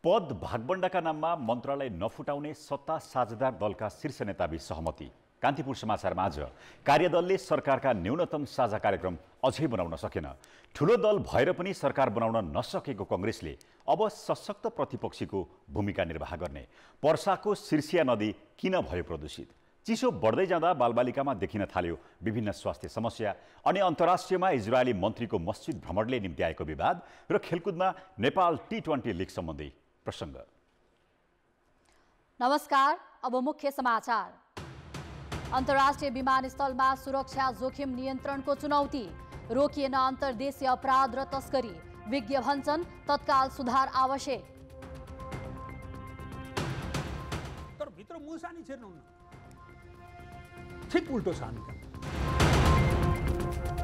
पद भागबण्डाका नाममा मन्त्रालय नफुटाउने सत्ता साझेदार दलका शीर्ष नेताबीच सहमति। कान्तिपुर समाचारमा आज कार्यदलले सरकारका न्यूनतम साझा कार्यक्रम अझै बनाउन सकेन। ठूलो दल भएर पनि सरकार बनाउन नसकेको कांग्रेसले अब सशक्त प्रतिपक्षीको भूमिका निर्वाह गर्ने। पर्साको सिर्सिया नदी किन भयो प्रदूषित? चिसो बढ्दै जाँदा बालबालिकामा देखिन थाल्यो विभिन्न स्वास्थ्य समस्या। अनि अन्तर्राष्ट्रियमा इजरायली मन्त्रीको मस्जिद भ्रमणले निम्ति आएको विवाद र खेलकुदमा नेपाल T20 लिग सम्बन्धी प्रसङ्ग। नमस्कार, अब मुख्य समाचार। अन्तर्राष्ट्रिय विमानस्थलमा सुरक्षा जोखिम नियन्त्रणको चुनौती। रोकिएन अन्तर्देशीय अपराध र तस्करी। विज्ञ भन्छन् तत्काल सुधार आवश्यक। तर भित्र मुसानी छिर्नुहुन्न, ठिक उल्टो छ।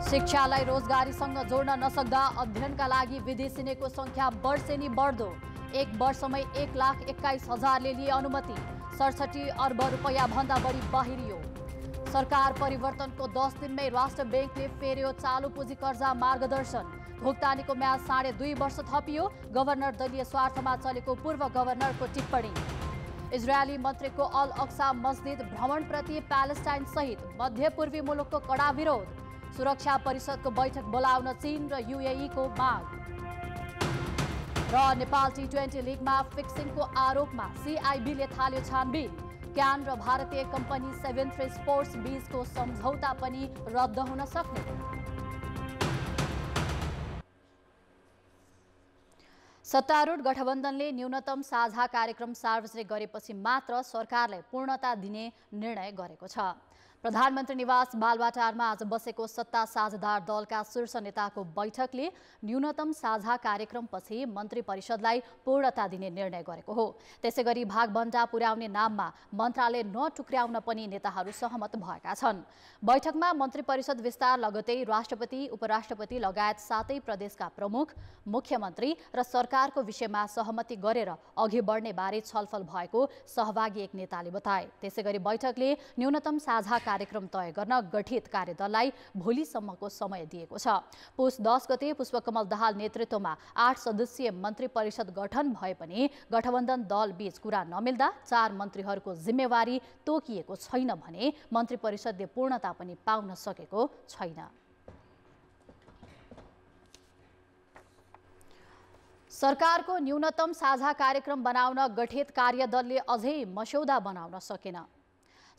शिक्षालाई रोजगारीसँग जोड्न नसक्दा अध्ययनका लागि विदेशिनेको संख्या वर्षेनी बढ्दो। एक वर्षमै 1,21,000ले लिए अनुमति। 67 अर्ब रुपैयाँ भन्दा बढी बाहिरियो। सरकार परिवर्तनको 10 दिनमै राष्ट्र ब्याङ्कले फेर्यो चालु पुँजी कर्जा मार्गदर्शन। भुक्तानीको म्याद 2.5 वर्ष थपियो। गभर्नर दलीय स्वार्थमा चलेको पूर्व गभर्नरको टिप्पणी। इजरायली मन्त्रीको अल अक्सा मस्जिद भ्रमणप्रति प्यालेस्टाइन सहित मध्यपूर्वी मुलुकको कडा विरोध। सुरक्षा परिषदको बैठक बोलाउन चीन र UAE को माग। र नेपाल T20 लिगमा फिक्सिङको आरोपमा CIB ले थाल्यो छानबिन। क्यान र भारतीय कम्पनी 73 स्पोर्ट्स बीचको सम्झौता पनि रद्द हुन सक्ने। सत्तारूढ गठबन्धनले न्यूनतम साझा कार्यक्रम सार्वजनिक गरेपछि मात्र सरकारलाई पूर्णता दिने निर्णय गरेको छ। प्रधानमन्त्री निवास बालवाटारमा आज बसेको सत्ता साझेदार दलका शीर्ष नेताको बैठकले न्यूनतम साझा कार्यक्रमपछि मन्त्री परिषदलाई पूर्णता दिने निर्णय गरेको हो। त्यसैगरी भागबण्डा पुर्याउने नाममा मन्त्रालय नटुक्र्याउन पनि नेताहरू सहमत भएका छन्। बैठकमा मन्त्री परिषद विस्तार लगतै राष्ट्रपति, उपराष्ट्रपति लगायत 7 प्रदेशका प्रमुख, मुख्यमन्त्री र सरकारको विषयमा सहमति गरेर अघि बढ्ने बारे छलफल भएको सहभागी एक नेताले बताए। त्यसैगरी बैठकले न्यूनतम साझा कार्यक्रम तय गर्न गठित कार्यदललाई भोलिसम्मको समय दिएको छ। पुस 10 गते पुष्पकमल दाहाल नेतृत्वमा 8 सदस्यीय मन्त्री परिषद गठन भए पनि गठबन्धन दल बीच कुरा नमिल्दा 4 मन्त्रीहरूको जिम्मेवारी तोकिएको छैन भने मन्त्री परिषदले पूर्णता पनि पाउन सकेको छैन। सरकारको न्यूनतम साझा कार्यक्रम बनाउन गठित कार्यदलले अझै मस्यौदा बनाउन सकेन।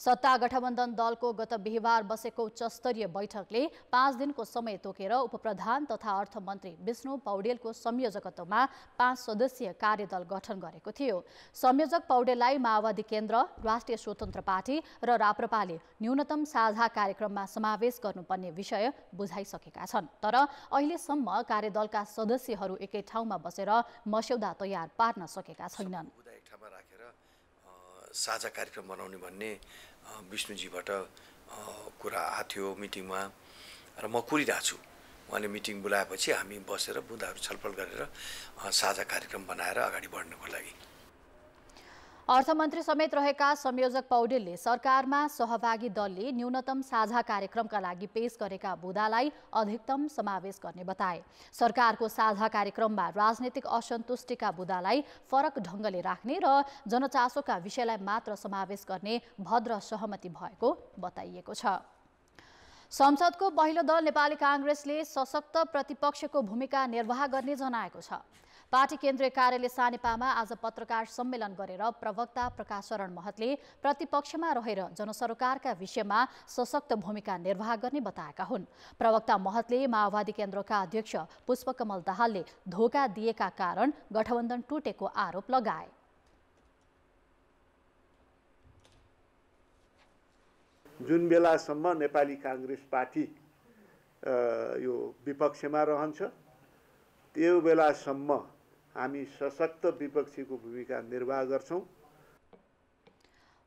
सत्ता गठबन्धन दलको गत बिहीबार बसेको उच्चस्तरीय बैठकले 5 दिनको समय तोकेर उपप्रधान तथा अर्थमन्त्री विष्णु पौडेलको संयोजकत्वमा 5 सदस्यीय कार्यदल गठन गरेको थियो। संयोजक पौडेललाई माओवादी केन्द्र, राष्ट्रिय स्वतन्त्र पार्टी र राप्रपाले न्यूनतम साझा कार्यक्रममा समावेश गर्नुपर्ने विषय बुझाइसकेका छन्। तर अहिलेसम्म कार्यदलका सदस्यहरू एकै ठाउँमा बसेर मस्यौदा तयार पार्न सकेका छैनन्। साझा कार्यक्रम बनाउने भन्ने विष्णुजीबाट कुरा आएको थियो मिटिङमा र म कुरिरहेको छु। उहाँले मिटिङ बोलाएपछि हामी बसेर बुँदाहरू छलफल गरेर साझा कार्यक्रम बनाएर अगाडि बढ्नको लागि। अर्थमन्त्री समेत रहेका संयोजक पौडेलले सरकारमा सहभागी दलले न्यूनतम साझा कार्यक्रमका लागि पेश गरेका बुदालाई अधिकतम समावेश गर्ने बताए। सरकारको साझा कार्यक्रममा राजनीतिक असन्तुष्टिका बुदालाई फरक ढङ्गले राख्ने र जनचासोका विषयलाई मात्र समावेश गर्ने भद्र सहमति भएको बताइएको छ। संसदको पहिलो दल नेपाली कांग्रेसले सशक्त प्रतिपक्षको भूमिका निर्वाह गर्ने जनाएको छ। पार्टी केन्द्रीय कार्यालय सानेपामा आज पत्रकार सम्मेलन गरेर प्रवक्ता प्रकाश शरण महतले प्रतिपक्षमा रहेर जनसरोकारका विषयमा सशक्त भूमिका निर्वाह गर्ने बताएका हुन्। प्रवक्ता महतले माओवादी केन्द्रका अध्यक्ष पुष्पकमल दाहालले धोका दिएका कारण गठबन्धन टुटेको आरोप लगाए। जुन बेलासम्म नेपाली कांग्रेस पार्टी यो विपक्षमा रहन्छ त्यो बेलासम्म हामी सशक्त विपक्षीको भूमिका निर्वाह गर्छौं।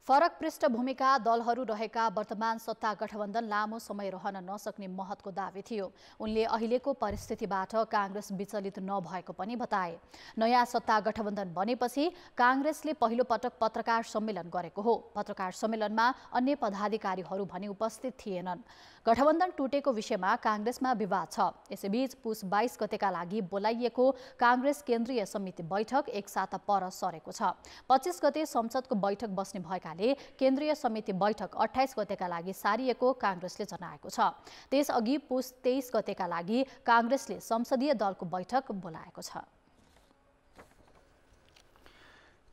फरक पृष्ठभूमिका दलहरू रहेका वर्तमान सत्ता गठबन्धन लामो समय रहन नसक्ने महतको दावी थियो। उनले अहिलेको परिस्थितिबाट कांग्रेस विचलित नभएको पनि बताए। नयाँ सत्ता गठबन्धन बनेपछि कांग्रेसले पहिलो पटक पत्रकार सम्मेलन गरेको हो। पत्रकार सम्मेलनमा अन्य पदाधिकारीहरू भने उपस्थित थिएनन्। गठबन्धन टुटेको विषयमा कांग्रेसमा विवाद छ। यसैबीच पुस 22 गतेका लागि बोलाइएको कांग्रेस केन्द्रीय समिति बैठक एक साता पर सरेको छ। 25 गते संसदको बैठक बस्ने भएकाले केन्द्रीय समिति बैठक 28 गतेका लागि सारिएको कांग्रेसले जनाएको छ। त्यसअघि पुस 23 गतेका लागि कांग्रेसले संसदीय दलको बैठक बोलाएको छ।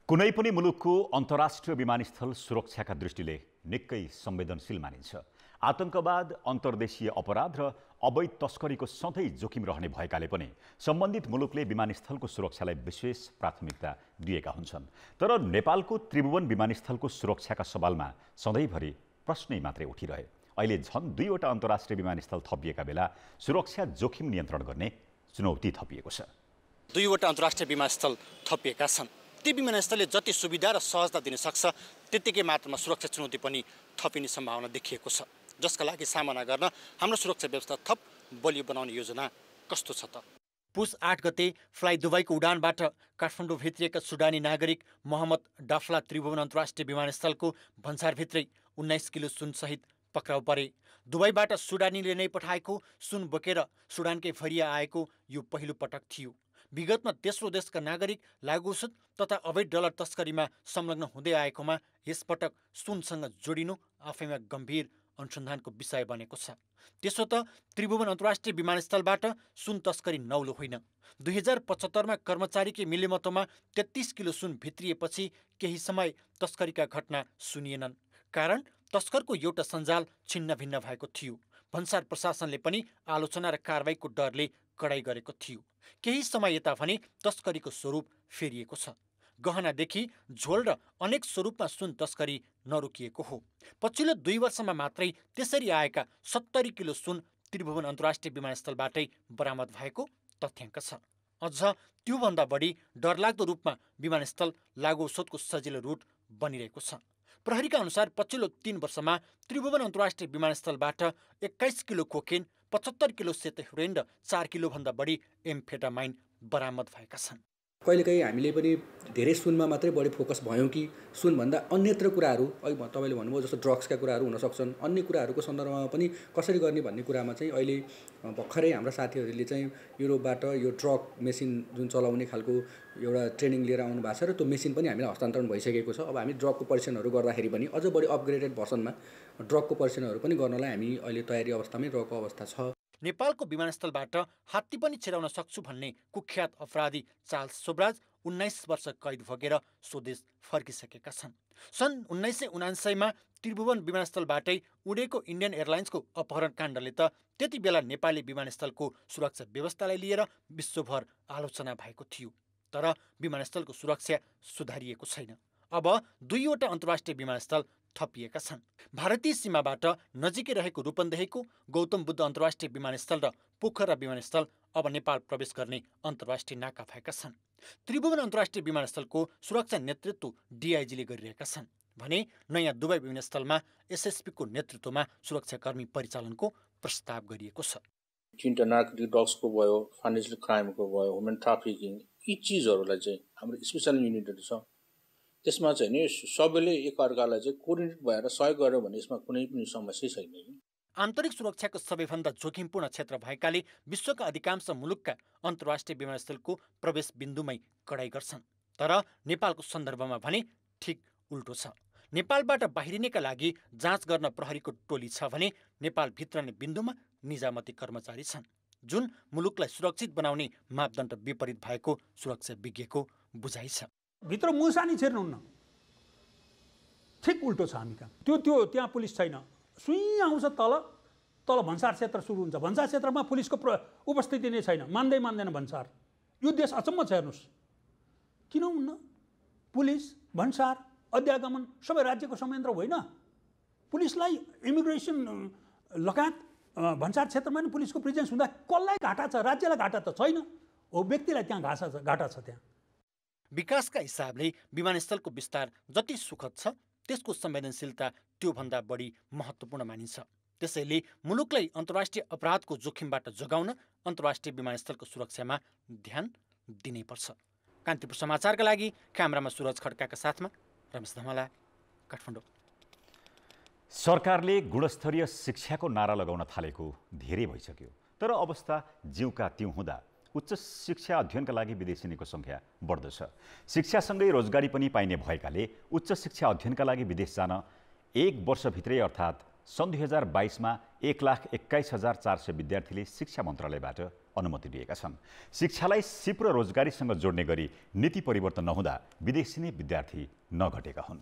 कुनै पनि मुलुकको अन्तर्राष्ट्रिय विमानस्थल सुरक्षाका दृष्टिले निकै संवेदनशील मानिन्छ। आतंकवाद, अन्तर्देशीय अपराध र अवैध तस्करीको सधैँ जोखिम रहने भएकाले पनि सम्बन्धित मुलुकले विमानस्थलको सुरक्षालाई विशेष प्राथमिकता दिएका हुन्छन्। तर नेपालको त्रिभुवन विमानस्थलको सुरक्षाका सवालमा सधैँभरि प्रश्नै मात्रै उठिरहे। अहिले झन् 2वटा अन्तर्राष्ट्रिय विमानस्थल थपिएका बेला सुरक्षा जोखिम नियन्त्रण गर्ने चुनौती थपिएको छ। 2वटा अन्तर्राष्ट्रिय विमानस्थल थपिएका छन्। ती विमानस्थलले जति सुविधा र सहजता दिन सक्छ त्यतिकै मात्रामा सुरक्षा चुनौती पनि थपिने सम्भावना देखिएको छ, जसका लागि सामना गर्न हाम्रो सुरक्षा व्यवस्था थप बलियो बनाउने योजना कस्तो छ त? पुस 8 गते फ्लाइ दुबईको उडानबाट काठमाडौँ भित्रिएका सुडानी नागरिक मोहम्मद डाफला त्रिभुवन अन्तर्राष्ट्रिय विमानस्थलको भन्सारभित्रै 19 किलो सुनसहित पक्राउ परे। दुबईबाट सुडानीले नै पठाएको सुन बोकेर सुडानकै फरिया आएको यो पहिलो पटक थियो। विगतमा तेस्रो देशका नागरिक लागुसुत तथा अवैध डलर तस्करीमा संलग्न हुँदै आएकोमा यसपटक सुनसँग जोडिनु आफैमा गम्भीर अनुसन्धानको विषय बनेको छ। त्यसो त त्रिभुवन अन्तर्राष्ट्रिय विमानस्थलबाट सुन तस्करी नौलो होइन। 2075मा कर्मचारीकै मिलेमतोमा 33 किलो सुन भित्रिएपछि केही समय तस्करीका घटना सुनिएनन्। कारण तस्करको एउटा सञ्जाल छिन्न भिन्न भएको थियो। भन्सार प्रशासनले पनि आलोचना र कारबाहीको डरले कडाई गरेको थियो। केही समय यता भने तस्करीको स्वरूप फेरिएको छ। गहनादेखि झोल र अनेक स्वरूपमा सुन तस्करी नरोकिएको हो। पछिल्लो 2 वर्षमा मात्रै त्यसरी आएका 70 किलो सुन त्रिभुवन अन्तर्राष्ट्रिय विमानस्थलबाटै बरामद भएको तथ्याङ्क छ। अझ त्योभन्दा बढी डरलाग्दो रूपमा विमानस्थल लागुऔषधको सजिलो रुट बनिरहेको छ। प्रहरीका अनुसार पछिल्लो 3 वर्षमा त्रिभुवन अन्तर्राष्ट्रिय विमानस्थलबाट 21 किलो कोकेन, 75 किलो सेतो हेरोइन र 4 किलोभन्दा बढी एम्फेटामाइन बरामद भएका छन्। कहिलेकाहीँ हामीले पनि धेरै सुनमा मात्रै बढी फोकस भयौँ कि सुनभन्दा अन्यत्र कुराहरू, अहिले तपाईँले भन्नुभयो जस्तो ड्रग्सका कुराहरू हुन सक्छन्, अन्य कुराहरूको सन्दर्भमा पनि कसरी गर्ने भन्ने कुरामा चाहिँ अहिले भर्खरै हाम्रा साथीहरूले चाहिँ युरोपबाट यो ट्रक मेसिन जुन चलाउने खालको एउटा ट्रेनिङ लिएर आउनु भएको छ र त्यो मेसिन पनि हामीलाई हस्तान्तरण भइसकेको छ। अब हामी ड्रगको परीक्षणहरू गर्दाखेरि पनि अझ बढी अपग्रेडेड भर्सनमा ड्रगको परीक्षणहरू पनि गर्नलाई हामी अहिले तयारी अवस्थामै रहेको अवस्था छ। नेपालको विमानस्थलबाट हात्ती पनि छिराउन सक्छु भन्ने कुख्यात अपराधी चार्ल्स सोब्राज 19 वर्ष कैद भोगेर स्वदेश फर्किसकेका छन्। सन् 1979मा त्रिभुवन विमानस्थलबाटै उडेको इन्डियन एयरलाइन्सको अपहरण काण्डले त त्यति बेला नेपाली विमानस्थलको सुरक्षा व्यवस्थालाई लिएर विश्वभर आलोचना भएको थियो। तर विमानस्थलको सुरक्षा सुधारिएको छैन। अब 2वटा अन्तर्राष्ट्रिय विमानस्थल थपिएका छन्। भारतीय सीमाबाट नजिकै रहेको रूपन्देहीको गौतम बुद्ध अन्तर्राष्ट्रिय विमानस्थल र पोखरा विमानस्थल अब नेपाल प्रवेश गर्ने अन्तर्राष्ट्रिय नाका भएका छन्। त्रिभुवन अन्तर्राष्ट्रिय विमानस्थलको सुरक्षा नेतृत्व डिआइजीले गरिरहेका छन् भने नयाँ दुबई विमानस्थलमा एसएसपीको नेतृत्वमा सुरक्षाकर्मी परिचालनको प्रस्ताव गरिएको छ। चिन्ता नार्कोटिक ड्रग्सको भयो, फाइनेन्सियल क्राइमको भयो, ह्युमन ट्राफिकिङ, यी चिजहरूलाई चाहिँ हाम्रो स्पेसल युनिटहरू छ। त्यसमा चाहिँ नि सबैले एकअर्कालाई चाहिँ कोअर्डिनेट भएर सहयोग गर्यो भने यसमा कुनै पनि समस्या छैन। आन्तरिक सुरक्षाको सबैभन्दा जोखिमपूर्ण क्षेत्र भएकाले विश्वका अधिकांश मुलुकका अन्तर्राष्ट्रिय विमानस्थलको प्रवेश बिन्दुमै कडाई गर्छन्। तर नेपालको सन्दर्भमा भने ठिक उल्टो छ। नेपालबाट बाहिरिनेका लागि जाँच गर्न प्रहरीको टोली छ भने नेपाल भित्रने बिन्दुमा निजामती कर्मचारी छन्, जुन मुलुकलाई सुरक्षित बनाउने मापदण्ड विपरीत भएको सुरक्षा विज्ञको बुझाइ छ। भित्र मुसानी छिर्नुहुन्न, ठिक उल्टो छ हामी कहाँ। त्यो त्यहाँ पुलिस छैन, सुई आउँछ तल भन्सार क्षेत्र सुरु हुन्छ। भन्सार क्षेत्रमा पुलिसको उपस्थिति नै छैन, मान्दैन भन्सार। यो देश अचम्म छ। हेर्नुहोस् किन हुन्न? पुलिस, भन्सार, अध्यागमन सबै राज्यको संयन्त्र होइन। पुलिसलाई इमिग्रेसन लगायत भन्सार क्षेत्रमा नि पुलिसको प्रेजेन्स हुँदा कसलाई घाटा छ? राज्यलाई घाटा त छैन, हो व्यक्तिलाई त्यहाँ घाटा छ। त्यहाँ विकासका हिसाबले विमानस्थलको विस्तार जति सुखद छ त्यसको संवेदनशीलता त्योभन्दा बढी महत्त्वपूर्ण मानिन्छ। त्यसैले मुलुकलाई अन्तर्राष्ट्रिय अपराधको जोखिमबाट जोगाउन अन्तर्राष्ट्रिय विमानस्थलको सुरक्षामा ध्यान दिनैपर्छ। कान्तिपुर समाचारका लागि क्यामेरामा सुरज खड्काका साथमा रमेश धमाला, काठमाडौँ। सरकारले गुणस्तरीय शिक्षाको नारा लगाउन थालेको धेरै भइसक्यो, तर अवस्था जिउका त्यौँ हुँदा उच्च शिक्षा अध्ययनका लागि विदेशिनीको सङ्ख्या बढ्दछ। शिक्षासँगै रोजगारी पनि पाइने भएकाले उच्च शिक्षा अध्ययनका लागि विदेश जान 1 वर्षभित्रै अर्थात् सन् 2022मा 1,21,400 विद्यार्थीले शिक्षा मन्त्रालयबाट अनुमति लिएका छन्। शिक्षालाई सिप र रोजगारीसँग जोड्ने गरी नीति परिवर्तन नहुँदा विदेशिनी विद्यार्थी नघटेका हुन्।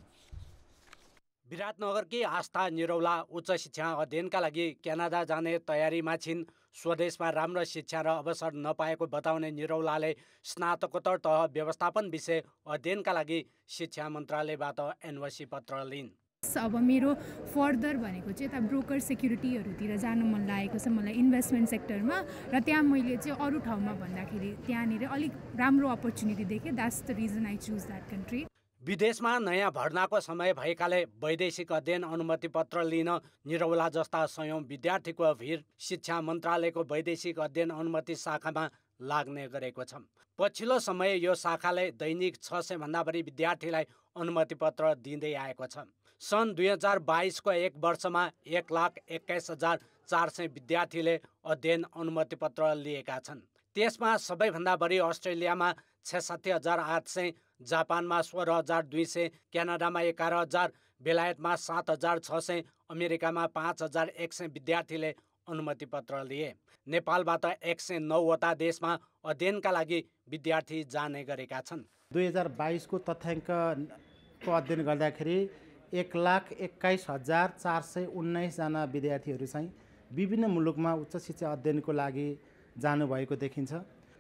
विराटनगरकी आस्था निरौला उच्च शिक्षा अध्ययनका लागि क्यानाडा जाने तयारीमा छिन्। स्वदेशमा राम्रो शिक्षा र अवसर नपाएको बताउने निरौलाले स्नातकोत्तर तह व्यवस्थापन विषय अध्ययनका लागि शिक्षा मन्त्रालयबाट एनओसी पत्र लिइन्। अब मेरो फर्दर भनेको चाहिँ यता ब्रोकर सेक्युरिटीहरूतिर जानु मन लागेको छ मलाई, इन्भेस्टमेन्ट सेक्टरमा। र त्यहाँ मैले चाहिँ अरू ठाउँमा भन्दाखेरि त्यहाँनिर अलिक राम्रो अपर्च्युनिटी देखेँ। That's the reason I choose that country. विदेशमा नयाँ भर्नाको समय भएकाले वैदेशिक अध्ययन अनुमति पत्र लिन निरौला जस्ता सयौं विद्यार्थीको भिड शिक्षा मन्त्रालयको वैदेशिक अध्ययन अनुमति शाखामा लाग्ने गरेको छ। पछिल्लो समय यो शाखाले दैनिक 600 भन्दा बढी विद्यार्थीलाई अनुमति पत्र दिँदै आएको छ। सन् 2022 को 1 वर्षमा 1,21,400 विद्यार्थीले अध्ययन अनुमति पत्र लिएका छन्। त्यसमा सबैभन्दा बढी अस्ट्रेलियामा 66,800, जापानमा 16,200, क्यानाडामा 11,000, बेलायतमा 7,600, अमेरिकामा 5,100 विद्यार्थीले अनुमति पत्र लिए। नेपालबाट 109 वटा देशमा अध्ययनका लागि विद्यार्थी जाने गरेका छन्। 2022 को तथ्याङ्कको अध्ययन गर्दाखेरि 1,21,419 जना विद्यार्थीहरू चाहिँ विभिन्न मुलुकमा उच्च शिक्षा अध्ययनको लागि जानुभएको देखिन्छ।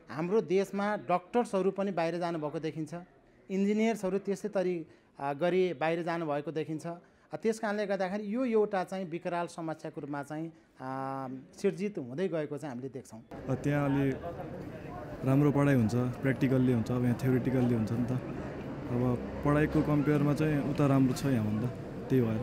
हाम्रो देशमा डक्टर्सहरू पनि बाहिर जानुभएको देखिन्छ, इन्जिनियर्सहरू त्यस्तै गरी बाहिर जानुभएको देखिन्छ। त्यस कारणले गर्दाखेरि यो एउटा चाहिँ विकराल समस्याको रूपमा चाहिँ सिर्जित हुँदै गएको चाहिँ हामीले देख्छौँ। त्यहाँ अलि राम्रो पढाइ हुन्छ, प्र्याक्टिकल्ली हुन्छ, अब यहाँ थ्योरिटिकल्ली हुन्छ नि त। अब पढाइको कम्पेयरमा चाहिँ उता राम्रो छ यहाँभन्दा, त्यही भएर।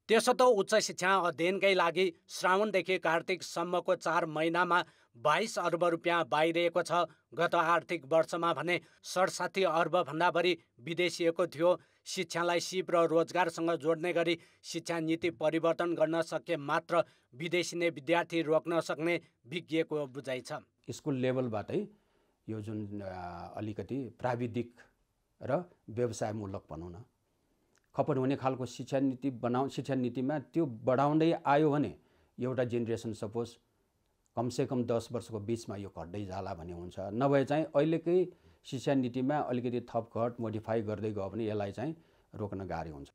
त्यसो त उच्च शिक्षा अध्ययनकै लागि श्रावणदेखि कार्तिकसम्मको 4 महिनामा 22 अर्ब रुपियाँ बाहिरिएको छ। गत आर्थिक वर्षमा भने 67 अर्ब भन्दा बढी विदेशिएको थियो। शिक्षालाई सिप र रोजगारसँग जोड्ने गरी शिक्षा नीति परिवर्तन गर्न सके मात्र विदेशी नै विद्यार्थी रोक्न सक्ने विज्ञको बुझाइ छ। स्कुल लेभलबाटै यो जुन अलिकति प्राविधिक र व्यवसायमूलक भनौँ न खपत हुने खालको शिक्षा नीतिमा त्यो बढाउँदै आयो भने एउटा जेनेरेसन सपोज कमसेकम 10 वर्षको बिचमा यो घट्दै जाला भन्ने हुन्छ। नभए चाहिँ अहिलेकै शिक्षा नीतिमा अलिकति थपघट मोडिफाई गर्दै गयो भने यसलाई चाहिँ रोक्न गाह्रो हुन्छ।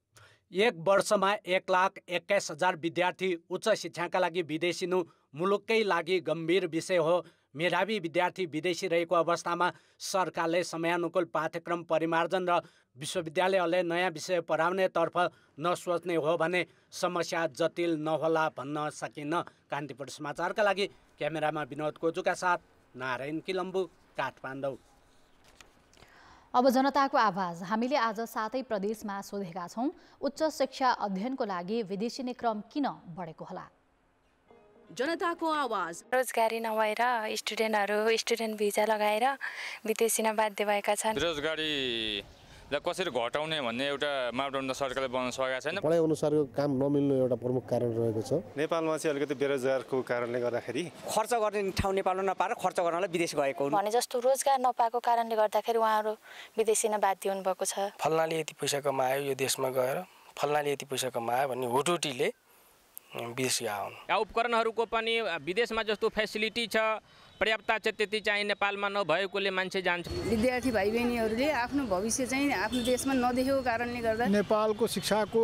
1 वर्षमा 1,21,000 विद्यार्थी उच्च शिक्षाका लागि विदेशिनु मुलुककै लागि गम्भीर विषय हो। मेधावी विद्यार्थी विदेशी रहेको अवस्थामा सरकारले समयानुकूल पाठ्यक्रम परिमार्जन र विश्वविद्यालयले नयाँ विषय पढाउनेतर्फ नसोच्ने हो भने समस्या जटिल नहोला भन्न सकिन्न। कान्तिपुर समाचारका लागि क्यामेरामा विनोद कोजुका साथ नारायण किलम्बु, काठमाडौँ। अब जनताको आवाज। हामीले आज 7 प्रदेशमा सोधेका छौँ, उच्च शिक्षा अध्ययनको लागि विदेशी क्रम किन बढेको होला? जनताको आवाज। रोजगारी नभएर स्टुडेन्ट भिजा लगाएर विदेशी बाध्य भएका छन्। बेरोजगारीलाई कसरी घटाउने भन्ने एउटा मापदण्ड सरकारले बनाउन सकेका छैन। पढाइ अनुसारको काम नमिल्नु एउटा प्रमुख कारण रहेको छ। नेपालमा चाहिँ अलिकति बेरोजगारको कारणले गर्दाखेरि खर्च गर्ने ठाउँ नेपालमा नपाएर खर्च गर्नलाई विदेश गएको हुन् भने जस्तो रोजगार नपाएको कारणले गर्दाखेरि उहाँहरू विदेशी बाध्य हुनुभएको छ। फल्नाले यति पैसा कमायो यो देशमा गएर, फल्नाले यति पैसा कमायो भन्ने हुटुटीले विदेशी आउन्। उपकरणहरूको पनि विदेशमा जस्तो फेसिलिटी छ पर्याप्त छ त्यति चाहिँ नेपालमा नभएकोले मान्छे जान्छ। विद्यार्थी भाइ बहिनीहरूले आफ्नो भविष्य चाहिँ आफ्नो देशमा नदेखेको कारणले गर्दा नेपालको शिक्षाको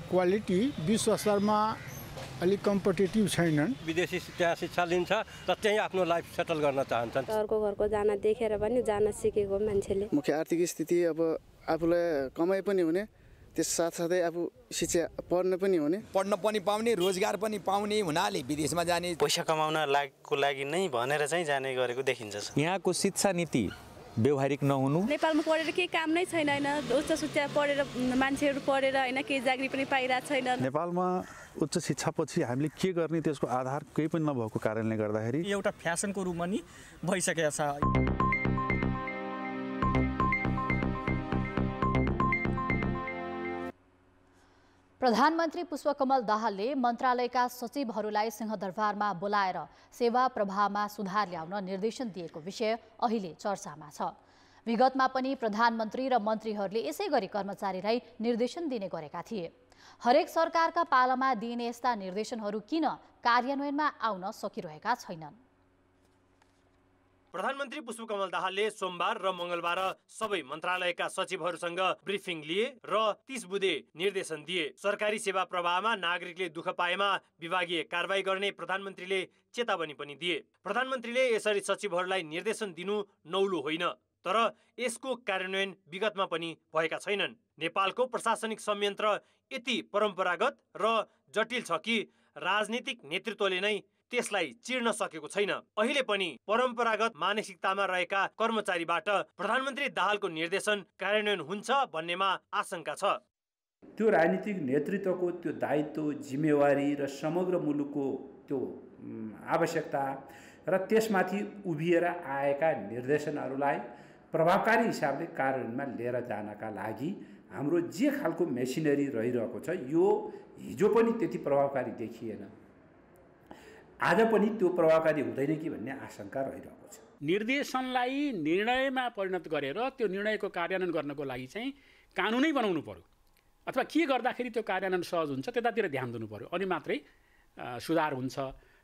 क्वालिटी विश्व स्तरमा अलिक कम्पिटेटिभ छैनन्। विदेशी शिक्षा लिन्छ र त्यही आफ्नो लाइफ सेटल गर्न चाहन्छन्। अर्को घरको जान देखेर पनि जान सिकेको मान्छेले मुख्य आर्थिक स्थिति अब आफूलाई कमाइ पनि हुने, त्यस साथसाथै आफू शिक्षा पढ्न पनि हुने, पढ्न पनि पाउने, रोजगार पनि पाउने हुनाले विदेशमा जाने, पैसा कमाउन को लागि नै भनेर चाहिँ जाने गरेको देखिन्छ। यहाँको शिक्षा नीति व्यवहारिक नहुनु। नेपालमा पढेर केही काम नै छैन हैन, उच्च शिक्षा पढेर मान्छेहरू पढेर हैन केही जागिरी पनि पाइरहेको छैन। नेपालमा उच्च शिक्षापछि हामीले के गर्ने त्यसको आधार केही पनि नभएको कारणले गर्दाखेरि एउटा फ्यासनको रूपमा नि भइसकेको छ। प्रधानमन्त्री पुष्पकमल दाहालले मन्त्रालयका सचिवहरूलाई सिंहदरबारमा बोलाएर सेवा प्रवाहमा सुधार ल्याउन निर्देशन दिएको विषय अहिले चर्चामा छ। विगतमा पनि प्रधानमन्त्री र मन्त्रीहरूले यसै गरी कर्मचारीलाई निर्देशन दिने गरेका थिए। हरेक सरकारका पालामा दिइने यस्ता निर्देशनहरू किन कार्यान्वयनमा आउन सकिरहेका छैनन्? प्रधानमन्त्री पुष्पकमल दाहालले सोमबार र मंगलबार सबै मन्त्रालयका सचिवहरूसँग ब्रिफिङ लिए र 30 बुँदे निर्देशन दिए। सरकारी सेवा प्रवाहमा नागरिकले दुःख पाएमा विभागीय कारबाही गर्ने प्रधानमन्त्रीले चेतावनी पनि दिए। प्रधानमन्त्रीले यसरी सचिवहरूलाई निर्देशन दिनु नौलो होइन, तर यसको कार्यान्वयन विगतमा पनि भएका छैनन्। नेपालको प्रशासनिक संयन्त्र यति परम्परागत र जटिल छ कि राजनीतिक नेतृत्वले नै त्यसलाई चिर्न सकेको छैन। अहिले पनि परम्परागत मानसिकतामा रहेका कर्मचारीबाट प्रधानमन्त्री दाहालको निर्देशन कार्यान्वयन हुन्छ भन्नेमा आशंका छ। त्यो राजनीतिक नेतृत्वको त्यो दायित्व, जिम्मेवारी र समग्र मुलुकको त्यो आवश्यकता र त्यसमाथि उभिएर आएका निर्देशनहरूलाई प्रभावकारी हिसाबले कार्यान्वयनमा लिएर जानका लागि हाम्रो जे खालको मेसिनरी रहिरहेको छ यो हिजो पनि त्यति प्रभावकारी देखिएन, आज पनि त्यो प्रभावकारी हुँदैन कि भन्ने आशंका रहिरहेको छ। निर्देशनलाई निर्णयमा परिणत गरेर त्यो निर्णयको कार्यान्वयन गर्नको लागि चाहिँ कानुनै बनाउनु पर्यो, अथवा के गर्दाखेरि त्यो कार्यान्वयन सहज हुन्छ त्यतातिर ध्यान दिनु पर्यो, अनि मात्रै सुधार हुन्छ।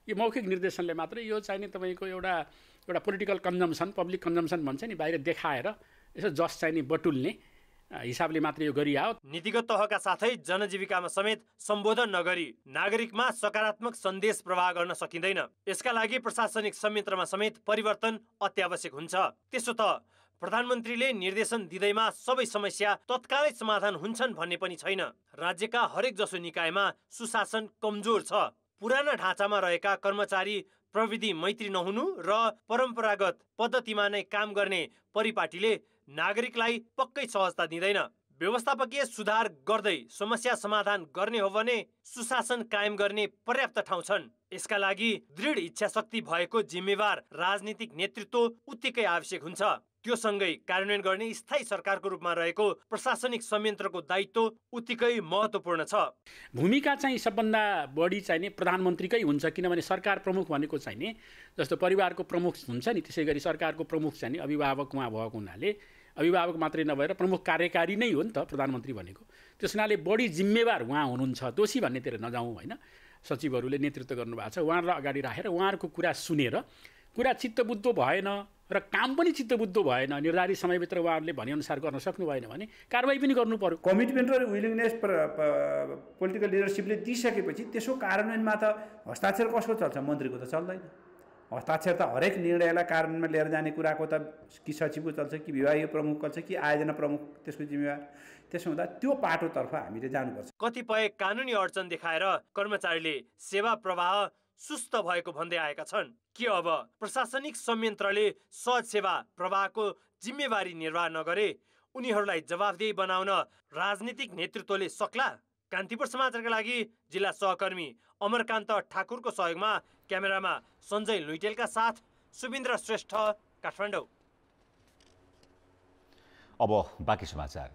यो मौखिक निर्देशनले मात्रै यो चाहिने तपाईँको एउटा पोलिटिकल कन्जम्सन, पब्लिक कन्जम्सन भन्छ नि, बाहिर देखाएर यसो जस चाहिने बटुल्ने हिसाबले मात्र यो गरियो। नीतिगत तहका साथै जनजीविकामा समेत सम्बोधन नगरी नागरिकमा सकारात्मक सन्देश प्रवाह गर्न सकिँदैन। यसका लागि प्रशासनिक संयन्त्रमा समेत परिवर्तन अत्यावश्यक हुन्छ। त्यसो त प्रधानमन्त्रीले निर्देशन दिँदैमा सबै समस्या तत्कालै समाधान हुन्छन् भन्ने पनि छैन। राज्यका हरेक जसो निकायमा सुशासन कमजोर छ। पुराना ढाँचामा रहेका कर्मचारी प्रविधि मैत्री नहुनु र परम्परागत पद्धतिमा नै काम गर्ने परिपाटीले नागरिकलाई पक्कै सहजता दिँदैन। व्यवस्थापकीय सुधार गर्दै समस्या समाधान गर्ने हो भने सुशासन कायम गर्ने पर्याप्त ठाउँ छन्। यसका लागि दृढ इच्छा शक्ति भएको जिम्मेवार राजनीतिक नेतृत्व उत्तिकै आवश्यक हुन्छ। त्यो सँगै कार्यान्वयन गर्ने स्थायी सरकारको रूपमा रहेको प्रशासनिक संयन्त्रको दायित्व उत्तिकै महत्त्वपूर्ण छ। भूमिका चाहिँ सबभन्दा बढी चाहिने प्रधानमन्त्रीकै हुन्छ, किनभने सरकार प्रमुख भनेको चाहिने जस्तो परिवारको प्रमुख हुन्छ नि, त्यसै गरी सरकारको प्रमुख चाहिँ अभिभावक उहाँ भएको हुनाले अभिभावक मात्रै नभएर प्रमुख कार्यकारी नै हो नि त प्रधानमन्त्री भनेको। त्यस हुनाले बढी जिम्मेवार उहाँ हुनुहुन्छ, दोषी भन्नेतिर नजाउँ होइन। सचिवहरूले नेतृत्व गर्नुभएको छ, उहाँहरूलाई अगाडि राखेर उहाँहरूको कुरा सुनेर कुरा चित्तबुद्ध भएन र काम पनि चित्तबुद्ध भएन, निर्धारित समयभित्र उहाँहरूले भनेअनुसार गर्न सक्नु भएन भने कारबाही पनि गर्नु पर्यो। कमिटमेन्ट र विलिङनेस पोलिटिकल लिडरसिपले दिइसकेपछि त्यसको कार्यान्वयनमा त हस्ताक्षर कसको चल्छ? मन्त्रीको त चल्दैन। हस्ताक्षर त हरेक निर्णयलाई कार्यान्वयनमा लिएर जाने कुराको त कि सचिवको चल्छ कि विभागीय प्रमुख चल्छ कि आयोजना प्रमुख त्यसको जिम्मेवार। त्यसो हुँदा त्यो पाटोतर्फ हामीले जानुपर्छ। कतिपय कानुनी अडचन देखाएर कर्मचारीले सेवा प्रवाह सुस्त भएको भन्दै आएका छन्। के अब प्रशासनिक संयन्त्रले सहज सेवा प्रवाहको जिम्मेवारी निर्वाह नगरे उनीहरूलाई जवाफदेही बनाउन राजनीतिक नेतृत्वले सक्ला? कान्तिपुर समाचारका लागि जिल्ला सहकर्मी अमरकान्त ठाकुरको सहयोगमा क्यामेरामा सञ्जय लुइटेलका साथ सुबिन्द्र श्रेष्ठ, काठमाडौँ। अब बाँकी समाचार।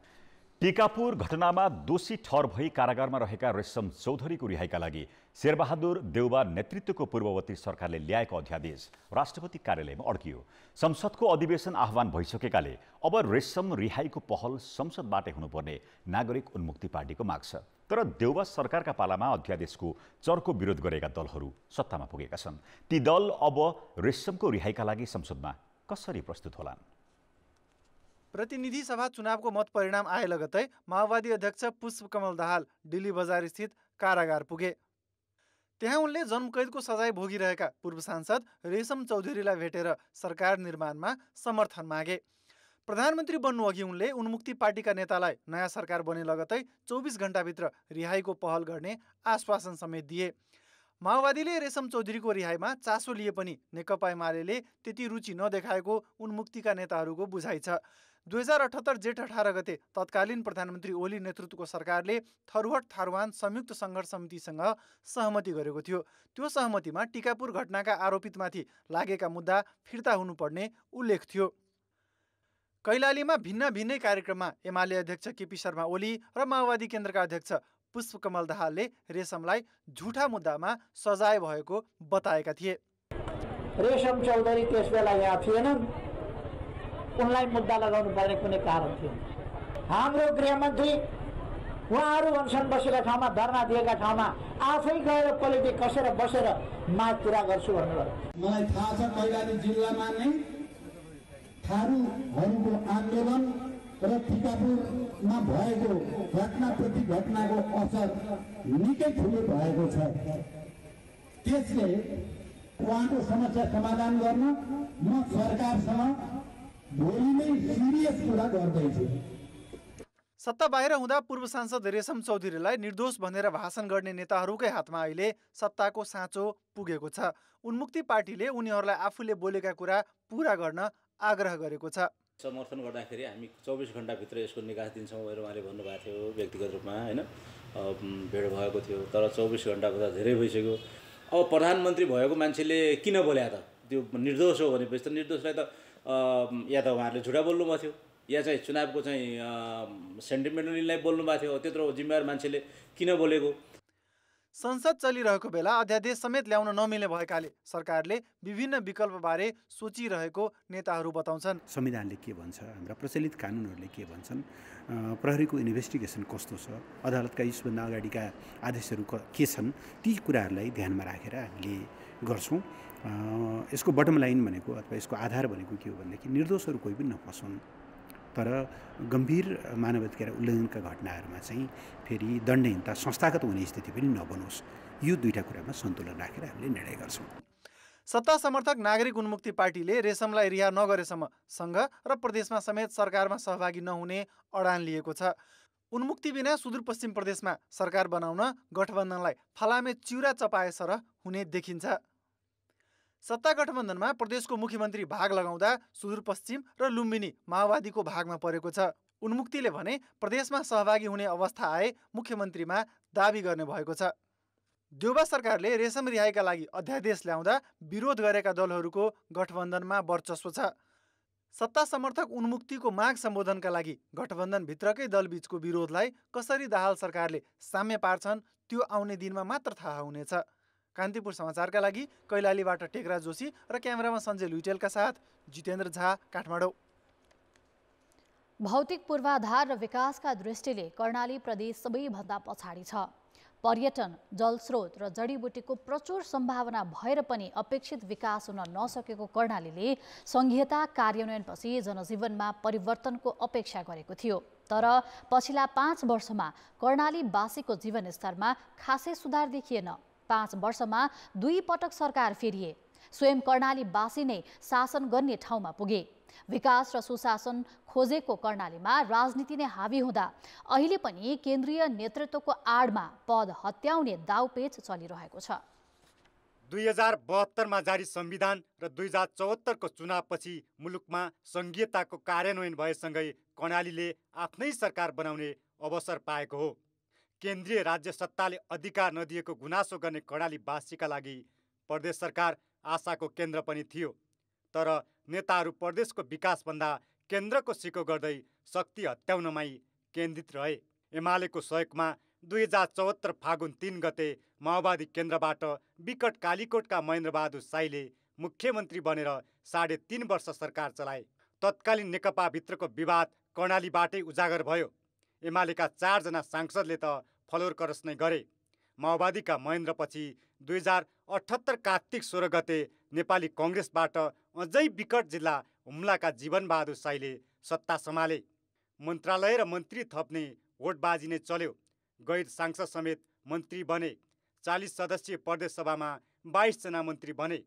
टिकापुर घटनामा दोषी ठहर भई कारागारमा रहेका रेशम चौधरीको रिहाइका लागि शेरबहादुर देउबा नेतृत्वको पूर्ववर्ती सरकारले ल्याएको अध्यादेश राष्ट्रपति कार्यालयमा अड्कियो। संसदको अधिवेशन आह्वान भइसकेकाले अब रेशम रिहाइको पहल संसदबाटै हुनुपर्ने नागरिक उन्मुक्ति पार्टीको माग छ। तर देउबा सरकारका पालामा अध्यादेशको चर्को विरोध गरेका दलहरू सत्तामा पुगेका छन्। ती दल अब रेशमको रिहाइका लागि संसदमा कसरी प्रस्तुत होलान्? प्रतिनिधि सभा चुनावको मत परिणाम आए लगतै माओवादी अध्यक्ष पुष्पकमल दाहाल दिल्ली बजार स्थित कारागार पुगे। त्यहाँ उनले जन्मकैदको सजाय भोगिरहेका पूर्व सांसद रेशम चौधरीलाई भेटेर सरकार निर्माणमा समर्थन मागे। प्रधानमन्त्री बन्नु अघि उनले उन्मुक्ति पार्टीका नेतालाई नयाँ सरकार बने लगतै 24 घण्टाभित्र रिहाईको पहल गर्ने आश्वासन समेत दिए। माओवादीले रेशम चौधरीको रिहाईमा चासो लिए पनि नेकपा एमाले त्यति रुचि नदेखाएको उन्मुक्तिका नेताहरूको बुझाइ छ। 2078 जेठ 18 गते तत्कालीन प्रधानमन्त्री ओली नेतृत्वको सरकारले थरुहट थारुहान संयुक्त सङ्घर्ष समितिसँग सहमति गरेको थियो। त्यो सहमतिमा टिकापुर घटनाका आरोपितमाथि लागेका मुद्दा फिर्ता हुनुपर्ने उल्लेख थियो। कैलालीमा भिन्नै कार्यक्रममा एमाले अध्यक्ष केपी शर्मा ओली र माओवादी केन्द्रका अध्यक्ष पुष्पकमल दाहालले रेशमलाई झुठा मुद्दामा सजाय भएको बताएका थिए। रेशम चौधरी त्यस बेला यहाँ थिएनन्, उनलाई मुद्दा लगाउनु पर्ने कुनै कारण थिएन। हाम्रो गृहमन्त्री उहाँहरू अनसन बसेका ठाउँमा, धरना दिएका ठाउँमा आफै गएर पोलिटिक कसेर बसेर माग पुरा गर्छु भन्नुभयो। मलाई थाहा छ कैलाली जिल्लामा नै थारूहरूको आन्दोलन र टिकापुरमा भएको घटनाप्रति घटनाको असर निकै ठुलो भएको छ। त्यसले उहाँको समस्या समाधान गर्न म सरकारसँग भोलि नै सिरियस कुरा गर्दैछु। सत्ता बाहिर हुँदा पूर्व सांसद रेशम चौधरीलाई निर्दोष भनेर भाषण गर्ने नेताहरूकै हातमा अहिले सत्ताको साँचो पुगेको छ। उन्मुक्ति पार्टीले उनीहरूलाई आफूले बोलेका कुरा पूरा गर्न आग्रह गरेको छ। समर्थन गर्दाखेरि हामी 24 घण्टाभित्र यसको निकास दिन्छौँ भनेर उहाँले भन्नुभएको थियो व्यक्तिगत रूपमा, होइन, भेट भएको थियो। तर 24 घण्टाको त धेरै भइसक्यो। अब प्रधानमन्त्री भएको मान्छेले किन बोल्या त? त्यो निर्दोष हो भनेपछि त निर्दोषलाई त या त उहाँहरूले झुटा बोल्नुभएको थियो या चाहिँ चुनावको चाहिँ सेन्टिमेन्टलीलाई बोल्नुभएको थियो। त्यत्रो जिम्मेवार मान्छेले किन बोलेको? संसद चलिरहेको बेला अध्यादेश समेत ल्याउन नमिल्ने भएकाले सरकारले विभिन्न विकल्पबारे सोचिरहेको नेताहरू बताउँछन्। संविधानले के भन्छ, हाम्रा प्रचलित कानुनहरूले के भन्छन्, प्रहरीको इन्भेस्टिगेसन कस्तो छ, अदालतका यसभन्दा अगाडिका आदेशहरू के छन्, ती कुराहरूलाई ध्यानमा राखेर हामीले गर्छौँ। यसको बटम लाइन भनेको अथवा यसको आधार भनेको के हो भनेदेखि निर्दोषहरू कोही पनि नफसुन्, तर गम्भीर मानवाधिकार उल्लङ्घनका घटनाहरूमा चाहिँ फेरि दण्डहीनता संस्थागत हुने स्थिति पनि नबनोस्। यो दुईटा कुरामा सन्तुलन राखेर हामीले निर्णय गर्छौँ। सत्ता समर्थक नागरिक उन्मुक्ति पार्टीले रेशमलाई रिहा नगरेसम्म सङ्घ र प्रदेशमा समेत सरकारमा सहभागी नहुने अडान लिएको छ। उन्मुक्ति बिना सुदूरपश्चिम प्रदेशमा सरकार बनाउन गठबन्धनलाई फलामे चिउरा चपाए सरह हुने देखिन्छ। सत्ता गठबन्धनमा प्रदेशको मुख्यमन्त्री भाग लगाउँदा सुदूरपश्चिम र लुम्बिनी माओवादीको भागमा परेको छ। उन्मुक्तिले भने प्रदेशमा सहभागी हुने अवस्था आए मुख्यमन्त्रीमा दाबी गर्ने भएको छ। देउबा सरकारले रेशम रिहाईका लागि अध्यादेश ल्याउँदा विरोध गरेका दलहरूको गठबन्धनमा वर्चस्व छ। सत्ता समर्थक उन्मुक्तिको माग सम्बोधनका लागि गठबन्धनभित्रकै दलबीचको विरोधलाई कसरी दाहाल सरकारले साम्य पार्छन् त्यो आउने दिनमा मात्र थाहा हुनेछ। कान्तिपुर समाचारका लागि कैलालीबाट टेकराज जोशी र क्यामेरामा सञ्जय लुइटेलका साथ जितेन्द्र झा, काठमाडौँ। भौतिक पूर्वाधार र विकासका दृष्टिले कर्णाली प्रदेश सबैभन्दा पछाडि छ। पर्यटन, जलस्रोत र जडीबुटीको प्रचुर सम्भावना भएर पनि अपेक्षित विकास हुन नसकेको कर्णालीले संघीयता कार्यान्वयनपछि जनजीवनमा परिवर्तनको अपेक्षा गरेको थियो। तर पछिल्ला 5 वर्षमा कर्णालीवासीको जीवनस्तरमा खासै सुधार देखिएन। 5 वर्षमा 2 पटक सरकार फेरिए। स्वयं कर्णालीवासी नै शासन गर्ने ठाउँमा पुगे। विकास र सुशासन खोजेको कर्णालीमा राजनीति नै हावी हुँदा अहिले पनि केन्द्रीय नेतृत्वको आडमा पद हत्याउने दाउपेच चलिरहेको छ। 2072 मा जारी संविधान र 2074 को चुनावपछि मुलुकमा संघीयताको कार्यान्वयन भएसँगै कर्णालीले आफ्नै सरकार बनाउने अवसर पाएको हो। केन्द्रीय राज्य सत्ताले अधिकार नदिएको गुनासो गर्ने कर्णालीवासीका लागि प्रदेश सरकार आशाको केन्द्र पनि थियो। तर नेताहरू प्रदेशको विकासभन्दा केन्द्रको सिको गर्दै शक्ति हत्याउनमै केन्द्रित रहे। एमालेको सहयोगमा 2074 फागुन 3 गते माओवादी केन्द्रबाट विकट कालीकोटका महेन्द्रबहादुर साईले मुख्यमन्त्री बनेर 3.5 वर्ष सरकार चलाए। तत्कालीन नेकपाभित्रको विवाद कर्णालीबाटै उजागर भयो। एमालेका 4 जना सांसदले त फलोर करस नै गरे। माओवादीका महेन्द्रपछि 2078 कार्तिक 16 गते नेपाली कङ्ग्रेसबाट अझै विकट जिल्ला हुम्लाका जीवनबहादुर साईले सत्ता सम्हाले। मन्त्रालय र मन्त्री थप्ने भोटबाजी नै चल्यो। गैर सांसद समेत मन्त्री बने। 40 सदस्यीय प्रदेश सभामा 22 जना मन्त्री बने।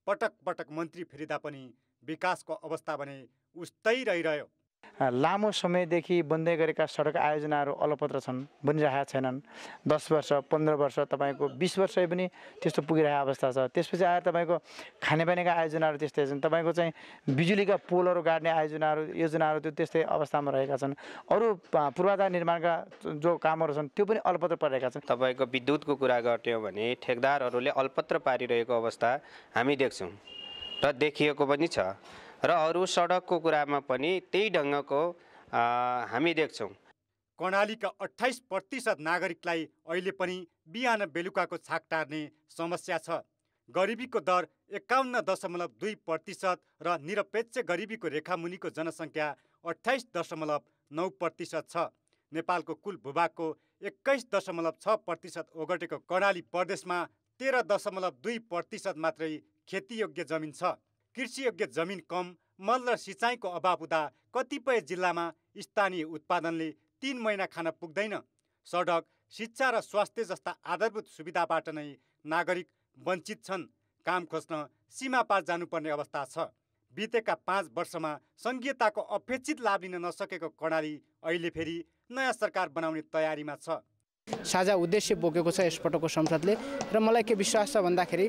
पटक पटक मन्त्री फेरिदा पनि विकासको अवस्था भने उस्तै रहिरह्यो। लामो समयदेखि बन्दै गरेका सडक आयोजनाहरू अलपत्र छन्, बनिरहेका छैनन्। 10 वर्ष 15 वर्ष तपाईँको 20 वर्ष पनि त्यस्तो पुगिरहेको अवस्था छ। त्यसपछि आएर तपाईँको खानेपानीका आयोजनाहरू त्यस्तै छन्। तपाईँको चाहिँ बिजुलीका पोलहरू गाड्ने योजनाहरू त्यो त्यस्तै अवस्थामा रहेका छन्। अरू पूर्वाधार निर्माणका जो कामहरू छन् त्यो पनि अल्पत्र परिरहेका छन्। तपाईँको विद्युतको कुरा गर्ट्यौँ भने ठेकदारहरूले अल्पत्र पारिरहेको अवस्था हामी देख्छौँ र देखिएको पनि छ र अरू सडकको कुरामा पनि त्यही ढङ्गको हामी देख्छौँ। कर्णालीका 28% नागरिकलाई अहिले पनि बिहान बेलुकाको छाक टार्ने समस्या छ। गरिबीको दर 51.2% र निरपेक्ष गरिबीको रेखामुनिको जनसङ्ख्या 28.9% छ। नेपालको कुल भूभागको 21.6% ओगटेको कर्णाली प्रदेशमा 13.2% मात्रै खेतीयोग्य जमिन छ। कृषियोग्य जमिन कम, मल र सिँचाइको अभाव हुँदा कतिपय जिल्लामा स्थानीय उत्पादनले 3 महिना खान पुग्दैन। सडक, शिक्षा र स्वास्थ्य जस्ता आधारभूत सुविधाबाट नै नागरिक वञ्चित छन्। काम खोज्न सीमा पार जानुपर्ने अवस्था छ। बितेका 5 वर्षमा सङ्घीयताको अपेक्षित लाभ लिन नसकेको कर्णाली अहिले फेरि नयाँ सरकार बनाउने तयारीमा छ। साझा उद्देश्य बोकेको छ यसपटकको संसदले र मलाई के विश्वास छ भन्दाखेरि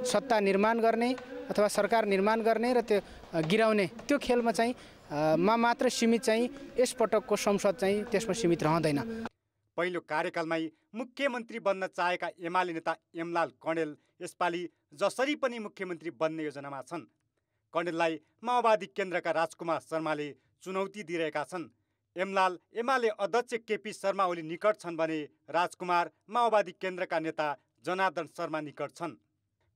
सत्ता निर्माण गर्ने अथवा सरकार निर्माण गर्ने र त्यो गिराउने त्यो खेलमा चाहिँ मात्र सीमित चाहिँ यसपटकको संसद चाहिँ त्यसमा सीमित रहँदैन। पहिलो कार्यकालमै मुख्यमन्त्री बन्न चाहेका एमाले नेता एमलाल कणेल यसपालि जसरी पनि मुख्यमन्त्री बन्ने योजनामा छन्। कणेललाई माओवादी केन्द्रका राजकुमार शर्माले चुनौती दिइरहेका छन्। एमलाल एमाले अध्यक्ष केपी शर्मा ओली निकट छन् भने राजकुमार माओवादी केन्द्रका नेता जनार्दन शर्मा निकट छन्।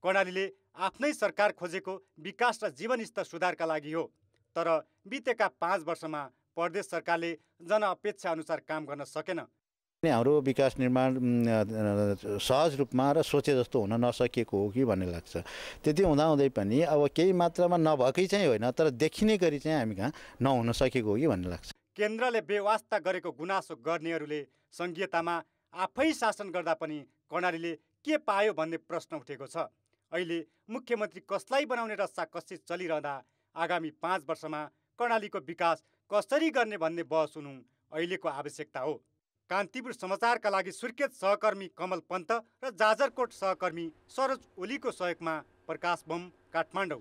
कर्णालीले आफ्नै सरकार खोजेको विकास र जीवनस्तर सुधारका लागि हो। तर बितेका 5 वर्षमा प्रदेश सरकारले जनअपेक्षा अनुसार काम गर्न सकेन। हाम्रो विकास निर्माण सहज रूपमा र सोचे जस्तो हुन नसकेको हो कि भन्ने लाग्छ। त्यति हुँदाहुँदै पनि अब केही मात्रामा नभएकै चाहिँ होइन, तर देखिने गरी चाहिँ हामी कहाँ नहुन सकेको हो कि भन्ने लाग्छ। केन्द्रले बेवास्ता गरेको गुनासो गर्नेहरूले सङ्घीयतामा आफै शासन गर्दा पनि कर्णालीले के पायो भन्ने प्रश्न उठेको छ। अहिले मुख्यमन्त्री कसलाई बनाउने रस्साकसी चलिरहँदा आगामी 5 वर्षमा कर्णालीको विकास कसरी गर्ने भन्ने बहस हुनु अहिलेको आवश्यकता हो। कान्तिपुर समाचारका लागि सुर्खेत सहकर्मी कमल पन्त र जाजरकोट सहकर्मी सरोज ओलीको सहयोगमा प्रकाश बम, काठमाडौँ।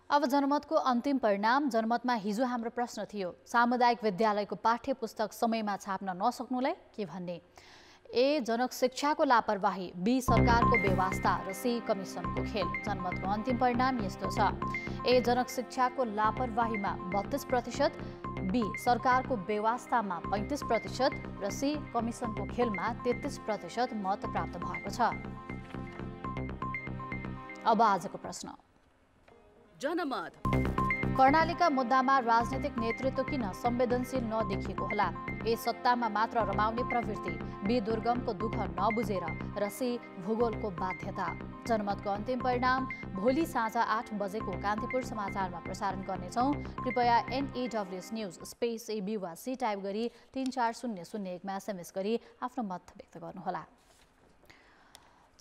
अब जनमतको अन्तिम परिणाम। जनमतमा हिजो हाम्रो प्रश्न थियो, सामुदायिक विद्यालयको पाठ्य पुस्तक समयमा छाप्न नसक्नुलाई के भन्ने। ए, जनक शिक्षाको लापरवाही, बी, सरकारको बेवास्ता र सी, कमिसनको खेल। जनमतको अन्तिम परिणाम यस्तो छ। ए, जनक शिक्षाको लापरवाहीमा 32%, बी, सरकारको बेवास्तामा 35% र सी, कमिसनको खेलमा 33% मत प्राप्त भएको छ। अब आजको प्रश्न। जनमत। कर्णालीका मुद्दामा राजनीतिक नेतृत्व किन संवेदनशील नदेखिएको होला? ए, सत्तामा मात्र रमाउने प्रवृत्ति, बी, दुर्गमको दुःख नबुझेर र सी, भूगोलको बाध्यता। जनमतको अन्तिम परिणाम भोलि साँझ 8 बजेको कान्तिपुर समाचारमा प्रसारण गर्नेछौँ। कृपया NEWS न्युज स्पेस AB वा सी टाइप गरी 34001मा SMS गरी आफ्नो मत व्यक्त गर्नुहोला।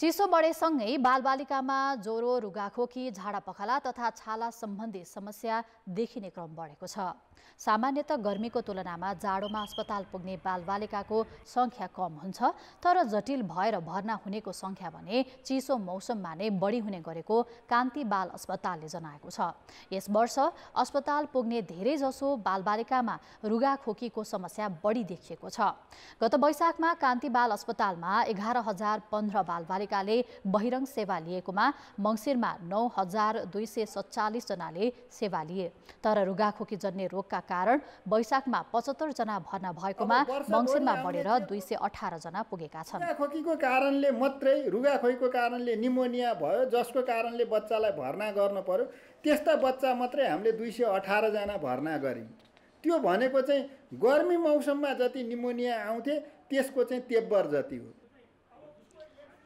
चिसो बढेसँगै बालबालिकामा ज्वरो, रुगाखोकी, झाडापखाला तथा छाला सम्बन्धी समस्या देखिने क्रम बढेको छ। सामान्यतः गर्मीको तुलनामा जाडोमा अस्पताल पुग्ने बालबालिकाको सङ्ख्या कम हुन्छ, तर जटिल भएर भर्ना हुनेको सङ्ख्या भने चिसो मौसममा नै बढी हुने गरेको कान्ति बाल अस्पतालले जनाएको छ। यस वर्ष अस्पताल पुग्ने धेरैजसो बालबालिकामा रुगाखोकीको समस्या बढी देखिएको छ। गत वैशाखमा कान्ति बाल अस्पतालमा 11,015 बालबालिकाले बहिरङ्ग सेवा लिएकोमा मङ्सिरमा 9,247 जनाले सेवा लिए। तर रुगाखोकी जन्य रोगका कारण वैशाखमा 75 जना भर्ना भएकोमा मङ्सिरमा बढेर 218 जना पुगेका छन्। रुगाखोकीको कारणले मात्रै, रुगाखोकीको कारणले निमोनिया भयो, जसको कारणले बच्चालाई भर्ना गर्नु पर्यो, त्यस्ता बच्चा मात्रै हामीले 218 जना भर्ना गर्यौँ। त्यो भनेको चाहिँ गर्मी मौसममा जति निमोनिया आउँथे त्यसको चाहिँ तेब्बर जति हो।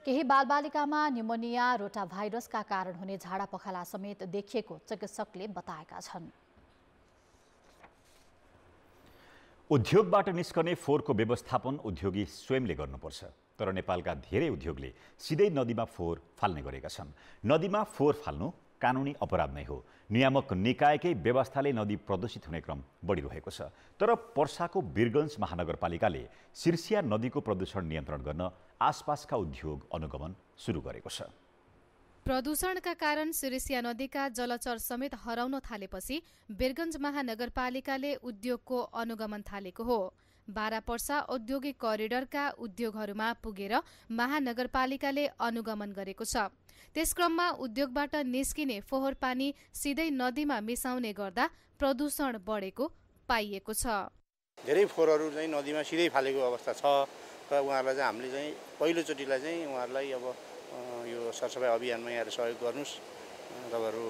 केही बालबालिकामा निमोनिया, रोटा भाइरसका कारण हुने झाडापखाला समेत देखिएको चिकित्सकले बताएका छन्। उद्योगबाट निस्कने फोहोरको व्यवस्थापन उद्योगी स्वयंले गर्नुपर्छ, तर नेपालका धेरै उद्योगले सिधै नदीमा फोहोर फाल्ने गरेका छन्। नदीमा फोहोर फाल्नु कानुनी अपराध नै हो। नियामक निकायकै व्यवस्थाले नदी प्रदूषित हुने क्रम बढिरहेको छ। तर पर्साको वीरगञ्ज महानगरपालिकाले सिर्सिया नदीको प्रदूषण नियन्त्रण गर्न आसपासका उद्योग अनुगमन सुरु गरेको छ। प्रदूषणका कारण सिरिसिया नदीका जलचर समेत हराउन थालेपछि वीरगञ्ज महानगरपालिकाले उद्योगको अनुगमन थालेको हो। बारापर्सा औद्योगिक करिडरका उद्योगहरूमा पुगेर महानगरपालिकाले अनुगमन गरेको छ। त्यसक्रममा उद्योगबाट निस्किने फोहोर पानी सिधै नदीमा मिसाउने गर्दा प्रदूषण बढेको पाइएको छ। धेरै फोहोरहरू चाहिँ नदीमा सिधै फालेको अवस्था छ र उहाँहरूलाई चाहिँ हामीले चाहिँ पहिलोचोटिलाई चाहिँ उहाँहरूलाई अब यो सरसफाइ अभियानमा यहाँ सहयोग गर्नुहोस्, तपाईँहरू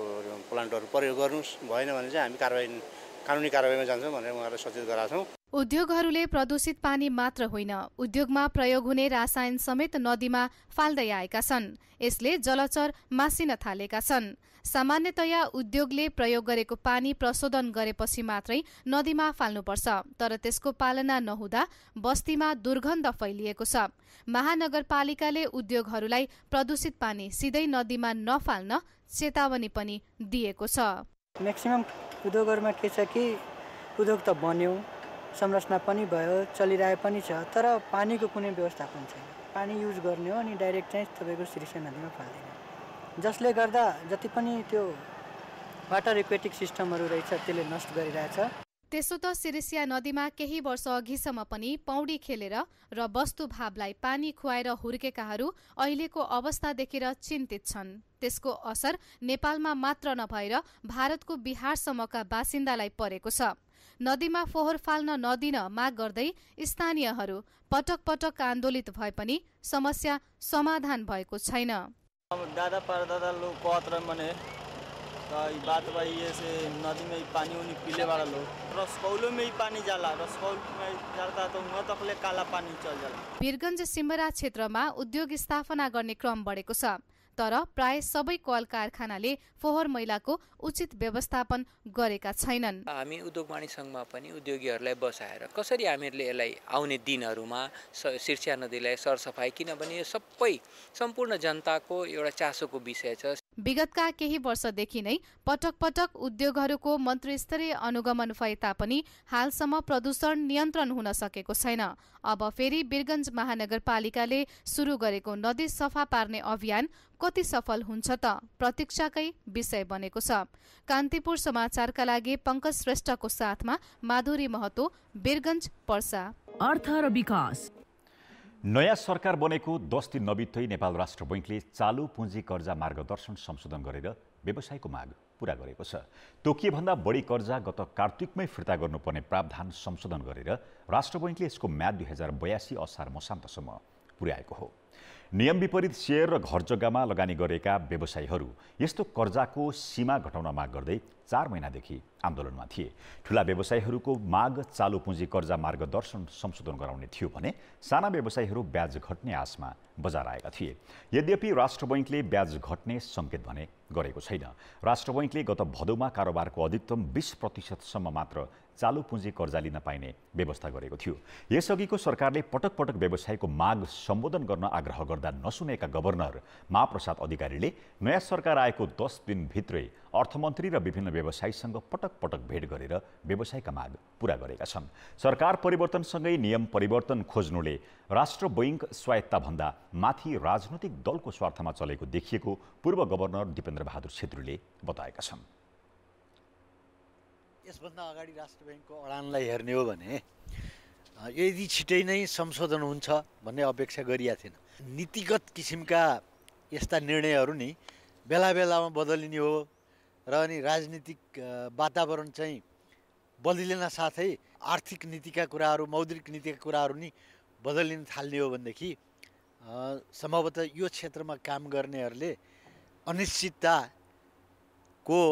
प्लान्टहरू प्रयोग गर्नुहोस्, भएन भने चाहिँ हामी कानुनी कारबाहीमा जान्छौँ भनेर उहाँहरूलाई सचेत गराएको छौँ। उद्योगहरूले प्रदूषित पानी मात्र होइन, उद्योगमा प्रयोग हुने रसायन समेत नदीमा फाल्दै आएका छन्। यसले जलचर मासिन थालेका छन्। सामान्यतया उद्योगले प्रयोग गरेको पानी प्रशोधन गरेपछि मात्रै नदीमा फाल्नुपर्छ, तर त्यसको पालना नहुँदा बस्तीमा दुर्गन्ध फैलिएको छ। महानगरपालिकाले उद्योगहरूलाई प्रदूषित पानी सिधै नदीमा नफाल्न चेतावनी पनि दिएको छ। म्याक्सिमम उद्योगहरूमा के छ कि उद्योग त बन्यो, संरचना पनि भयो, चलिरहेको पनि छ, तर पानीको कुनै व्यवस्थापन छैन। पानी युज गर्ने हो अनि डाइरेक्ट चाहिँ तपाईँको सिरिसिया नदीमा फाल्दैन, जसले गर्दा जति पनि त्यो वाटर एक्वेटिक सिस्टमहरू रहेछ त्यसले नष्ट गरिरहेछ। त्यसो त सिरिसिया नदीमा केही वर्ष अघिसम्म पनि पौडी खेलेर र वस्तुभावलाई पानी खुवाएर हुर्केकाहरू अहिलेको अवस्था देखेर चिन्तित छन्। त्यसको असर नेपालमा मात्र नभएर भारतको बिहारसम्मका बासिन्दालाई परेको छ। नदीमा फोहोर फाल्न नदिन माग गर्दै स्थानीयहरू पटक पटक आन्दोलित भए पनि समस्या समाधान भएको छैन। दादा परदादा लोग कहत रहे मने बात भाई ये से नदी में पानी उनी पीले वाला लोग रसकौलों में ही पानी जाला, रसकौल में जाता तो वहाँ तकले काला पानी चल जाला। वीरगञ्ज सिमरा क्षेत्रमा उद्योग स्थापना गर्ने क्रम बढेको छ, तर प्राय सबै कल कारखानाले फोहोर मैलाको उचित व्यवस्थापन गरेका छैनन्। हामी उद्योग वाणिज्य संघमा पनि उद्योगीहरूलाई बसाएर कसरी हामीहरूले यसलाई आउने दिनहरूमा सिर्सिया नदीलाई सरसफाई, किनभने यो सबै सम्पूर्ण जनताको एउटा चासोको विषय छ। विगतका केही वर्षदेखि नै पटक पटक उद्योगहरूको मन्त्रीस्तरीय अनुगमन भए तापनि हालसम्म प्रदूषण नियन्त्रण हुन सकेको छैन। अब फेरि वीरगञ्ज महानगरपालिकाले सुरु गरेको नदी सफा पार्ने अभियान कति सफल हुन्छ त प्रतीक्षाकै विषय बनेको छ। कान्तिपुर समाचारका लागि पंकज श्रेष्ठको साथमा माधुरी महतो, वीरगञ्ज, पर्सा। अर्थ र विकास। नयाँ सरकार बनेको 10 दिन नबित्दै नेपाल राष्ट्र बैंकले चालु पुँजी कर्जा मार्गदर्शन संशोधन गरेर व्यवसायको माग पूरा गरेको छ। तोकिएभन्दा बढी कर्जा गत कार्तिकमै फिर्ता गर्नुपर्ने प्रावधान संशोधन गरेर राष्ट्र बैंकले यसको म्याद 2082 असार मसान्तसम्म पुर्याएको हो। नियम विपरीत सेयर र घर जग्गामा लगानी गरेका व्यवसायीहरू यस्तो कर्जाको सीमा घटाउन माग गर्दै 4 महिनादेखि आन्दोलनमा थिए। ठूला व्यवसायीहरूको माग चालु पुँजी कर्जा मार्गदर्शन संशोधन गराउने थियो भने साना व्यवसायीहरू ब्याज घट्ने आशमा बजार आएका थिए। यद्यपि राष्ट्र बैंकले ब्याज घट्ने संकेत भने गरेको छैन। राष्ट्र बैंकले गत भदौमा कारोबारको अधिकतम 20% मात्र चालु पुँजी कर्जा लिन पाइने व्यवस्था गरेको थियो। यसअघिको सरकारले पटक पटक व्यवसायको माग सम्बोधन गर्न आग्रह गर्दा नसुनेका गभर्नर महाप्रसाद अधिकारीले नयाँ सरकार आएको 10 दिनभित्रै अर्थमन्त्री र विभिन्न व्यवसायीसँग पटक पटक भेट गरेर व्यवसायका माग पूरा गरेका छन्। सरकार परिवर्तनसँगै नियम परिवर्तन खोज्नुले राष्ट्र बैंक स्वायत्ताभन्दा माथि राजनैतिक दलको स्वार्थमा चलेको देखिएको पूर्व गभर्नर दिपेन्द्र बहादुर छेत्रीले बताएका छन्। यसभन्दा अगाडि राष्ट्र बैंकको अडानलाई हेर्ने हो भने यदि छिटै नै संशोधन हुन्छ भन्ने अपेक्षा गरिएको थिएन। नीतिगत किसिमका यस्ता निर्णयहरू नि बेला बेलामा बदलिने हो र अनि राजनीतिक वातावरण चाहिँ बदलिन साथै आर्थिक नीतिका कुराहरू, मौद्रिक नीतिका कुराहरू नि बदलिन थाल्ने हो भनेदेखि सम्भवतः यो क्षेत्रमा काम गर्नेहरूले अनिश्चितताको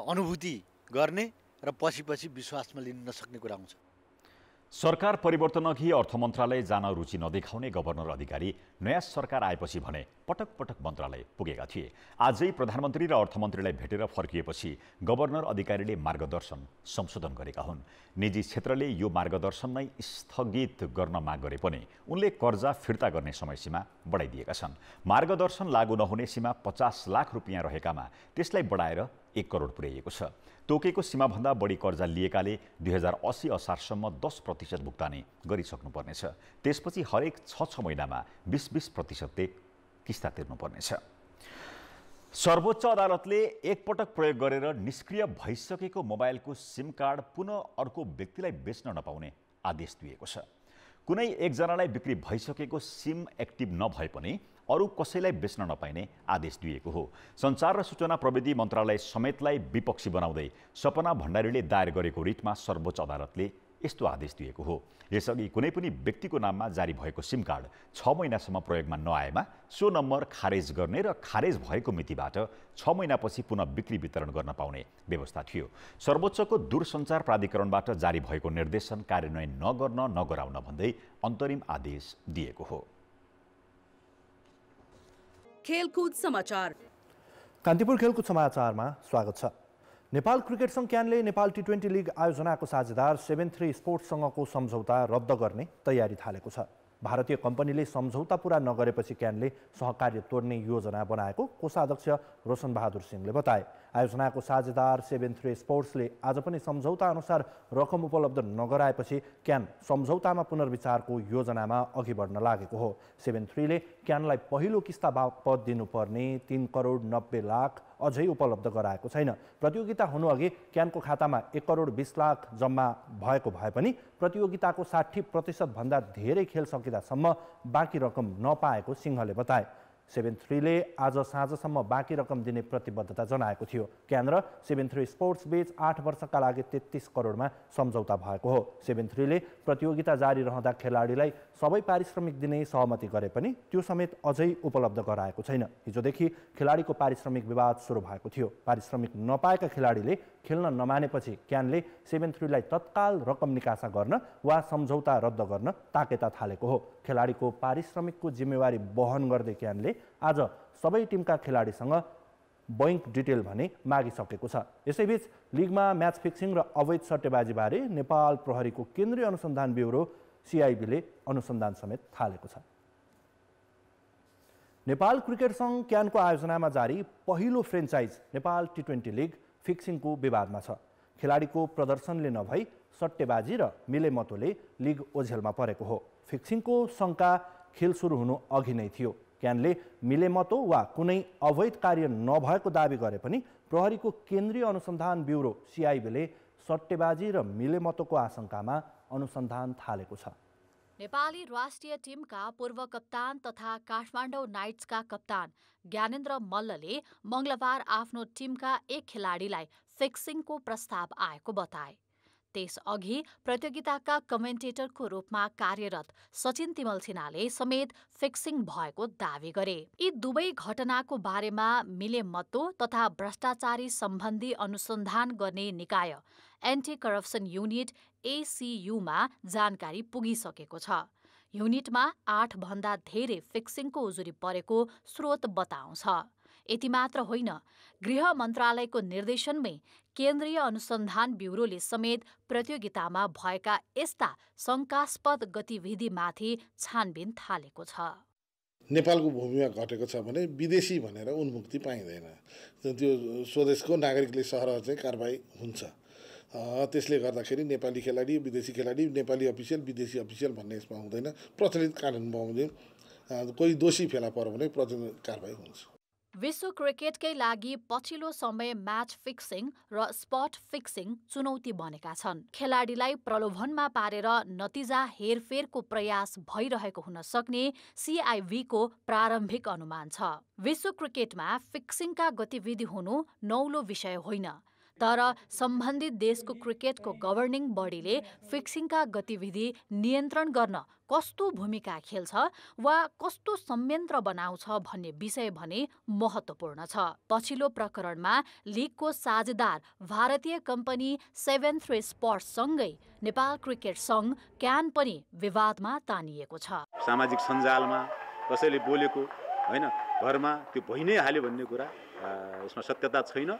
अनुभूति गर्ने र पछि विश्वासमा लिन नसक्ने कुरा हुन्छ। सरकार परिवर्तन अघि अर्थ मन्त्रालय जान रुचि नदेखाउने गभर्नर अधिकारी नयाँ सरकार आएपछि भने पटक पटक मन्त्रालय पुगेका थिए। आजै प्रधानमन्त्री र अर्थमन्त्रीलाई भेटेर फर्किएपछि गभर्नर अधिकारीले मार्गदर्शन संशोधन गरेका हुन्। निजी क्षेत्रले यो मार्गदर्शन नै स्थगित गर्न माग गरे पनि उनले कर्जा फिर्ता गर्ने समयसीमा बढाइदिएका छन्। मार्गदर्शन लागू नहुने सीमा 50 लाख रुपियाँ रहेकामा त्यसलाई बढाएर 1 करोड पुर्याइएको छ। तोकेको सीमाभन्दा बढी कर्जा लिएकाले 2080 असारसम्म 10% भुक्तानी गरिसक्नुपर्नेछ। त्यसपछि हरेक 6 महिनामा 20% किस्ता तिर्नुपर्नेछ। सर्वोच्च अदालतले एकपटक प्रयोग गरेर निष्क्रिय भइसकेको मोबाइलको सिम कार्ड पुनः अर्को व्यक्तिलाई बेच्न नपाउने आदेश दिएको छ। कुनै एकजनालाई बिक्री भइसकेको सिम एक्टिभ नभए पनि अरू कसैलाई बेच्न नपाइने आदेश दिएको हो। सञ्चार र सूचना प्रविधि मन्त्रालय समेतलाई विपक्षी बनाउँदै सपना भण्डारीले दायर गरेको रिटमा सर्वोच्च अदालतले यस्तो आदेश दिएको हो। यसअघि कुनै पनि व्यक्तिको नाममा जारी भएको सिम कार्ड 6 महिनासम्म प्रयोगमा नआएमा सो नम्बर खारेज गर्ने र खारेज भएको मितिबाट 6 महिनापछि पुनः बिक्री वितरण गर्न पाउने व्यवस्था थियो। सर्वोच्चको दूरसञ्चार प्राधिकरणबाट जारी भएको निर्देशन कार्यान्वयन नगर्न नगराउन भन्दै अन्तरिम आदेश दिएको हो। खेलकुद समाचार। कान्तिपुर खेलकुद समाचारमा स्वागत छ। नेपाल क्रिकेट सङ्घ क्यानले नेपाल T20 लिग आयोजनाको साझेदार 7-3 स्पोर्ट्ससँगको सम्झौता रद्द गर्ने तयारी थालेको छ। भारतीय कम्पनीले सम्झौता पूरा नगरेपछि क्यानले सहकार्य तोड्ने योजना बनाएको कोषाध्यक्ष रोशन बहादुर सिंहले बताए। आयोजनाको साझेदार 7-3 स्पोर्ट्सले आज पनि सम्झौता अनुसार रकम उपलब्ध नगराएपछि क्यान सम्झौतामा पुनर्विचारको योजनामा अघि बढ्न लागेको हो। 7-3 ले क्यानलाई पहिलो किस्ता बापत दिनुपर्ने 3 करोड 90 लाख अझै उपलब्ध गराएको छैन। प्रतियोगिता हुनुअघि क्यानको खातामा 1 करोड 20 लाख जम्मा भएको भए पनि प्रतियोगिताको 60% भन्दा धेरै खेल सकिँदासम्म बाँकी रकम नपाएको सिंहले बताए। 7-3 ले आज साँझसम्म बाँकी रकम दिने प्रतिबद्धता जनाएको थियो। क्यान र 7-3 स्पोर्ट्स बीच 8 वर्षका लागि 33 करोडमा सम्झौता भएको हो। 7-3 ले प्रतियोगिता जारी रहँदा खेलाडीलाई सबै पारिश्रमिक दिने सहमति गरे पनि त्यो समेत अझै उपलब्ध गराएको छैन। हिजोदेखि खेलाडीको पारिश्रमिक विवाद सुरु भएको थियो। पारिश्रमिक नपाएका खेलाडीले खेल्न नमानेपछि क्यानले 7-3 लाई तत्काल रकम निकासा गर्न वा सम्झौता रद्द गर्न ताकेता थालेको हो। खेलाडीको पारिश्रमिकको जिम्मेवारी वहन गर्दै क्यानले आज सबै टिमका खेलाडीसँग बैंक डिटेल भने मागिसकेको छ। यसैबीच लिगमा म्याच फिक्सिङ र अवैध सट्टेबाजीबारे नेपाल प्रहरीको केन्द्रीय अनुसन्धान ब्युरो CIB ले अनुसन्धान समेत थालेको छ। नेपाल क्रिकेट सङ्घ क्यानको आयोजनामा जारी पहिलो फ्रेन्चाइज नेपाल T20 लिग फिक्सिङको विवादमा छ। खेलाडीको प्रदर्शनले नभई सट्टेबाजी र मिलेमतोले लिग ओझेलमा परेको हो। फिक्सिङको शङ्का खेल सुरु हुनु अघि नै थियो। क्यानले मिलेमतो वा कुनै अवैध कार्य नभएको दावी गरे पनि प्रहरीको केन्द्रीय अनुसन्धान ब्युरो CIB ले सट्टेबाजी र मिलेमतोको आशंकामा अनुसन्धान थालेको छ। नेपाली राष्ट्रिय टिमका पूर्व कप्तान तथा काठमाडौँ नाइट्सका कप्तान ज्ञानेन्द्र मल्लले मङ्गलबार आफ्नो टिमका एक खेलाडीलाई फिक्सिङको प्रस्ताव आएको बताए। त्यसअघि प्रतियोगिताका कमेन्टेटरको रूपमा कार्यरत सचिन तिमल सिन्हाले समेत फिक्सिङ भएको दावी गरे। यी दुवै घटनाको बारेमा मिलेमतो तथा भ्रष्टाचारी सम्बन्धी अनुसन्धान गर्ने निकाय एन्टी करप्सन युनिट ACU मा जानकारी पुगिसकेको छ। युनिटमा 8 भन्दा धेरै फिक्सिङको उजुरी परेको स्रोत बताउँछ। यति मात्र होइन, गृह मन्त्रालयको निर्देशनमै केन्द्रीय अनुसन्धान ब्युरोले समेत प्रतियोगितामा भएका यस्ता शङ्कास्पद गतिविधिमाथि छानबिन थालेको छ। नेपालको भूमिमा घटेको छ भने विदेशी भनेर उन्मुक्ति पाइँदैन। त्यो स्वदेशको नागरिकले सरह चाहिँ कारबाही हुन्छ। त्यसले गर्दाखेरि नेपाली खेलाडी विदेशी खेलाडी नेपाली अफिसियल विदेशी अफिसियल भन्ने यसमा हुँदैन। प्रचलित कानुन बमोजिम कोही दोषी फेला पर्यो भने प्रचलित कारबाही हुन्छ। विश्व क्रिकेटकै लागि पछिल्लो समय म्याच फिक्सिङ र स्पट फिक्सिङ चुनौती बनेका छन्। खेलाडीलाई प्रलोभनमा पारेर नतिजा हेरफेरको प्रयास भइरहेको हुन सक्ने CIB को प्रारम्भिक अनुमान छ। विश्व क्रिकेटमा फिक्सिङका गतिविधि हुनु नौलो विषय होइन, तर सम्बन्धित देशको क्रिकेटको गभर्निङ बडीले फिक्सिङका गतिविधि नियन्त्रण गर्न कस्तो भूमिका खेल्छ वा कस्तो संयन्त्र बनाउँछ भन्ने विषय भने महत्त्वपूर्ण छ। पछिल्लो प्रकरणमा लिगको साझेदार भारतीय कम्पनी 7-3 स्पोर्ट्ससँगै नेपाल क्रिकेट सङ्घ क्यान पनि विवादमा तानिएको छ। सामाजिक सञ्जालमा कसैले बोलेको होइन घरमा त्यो भइ नै हाल्यो भन्ने कुरा यसमा सत्यता छैन।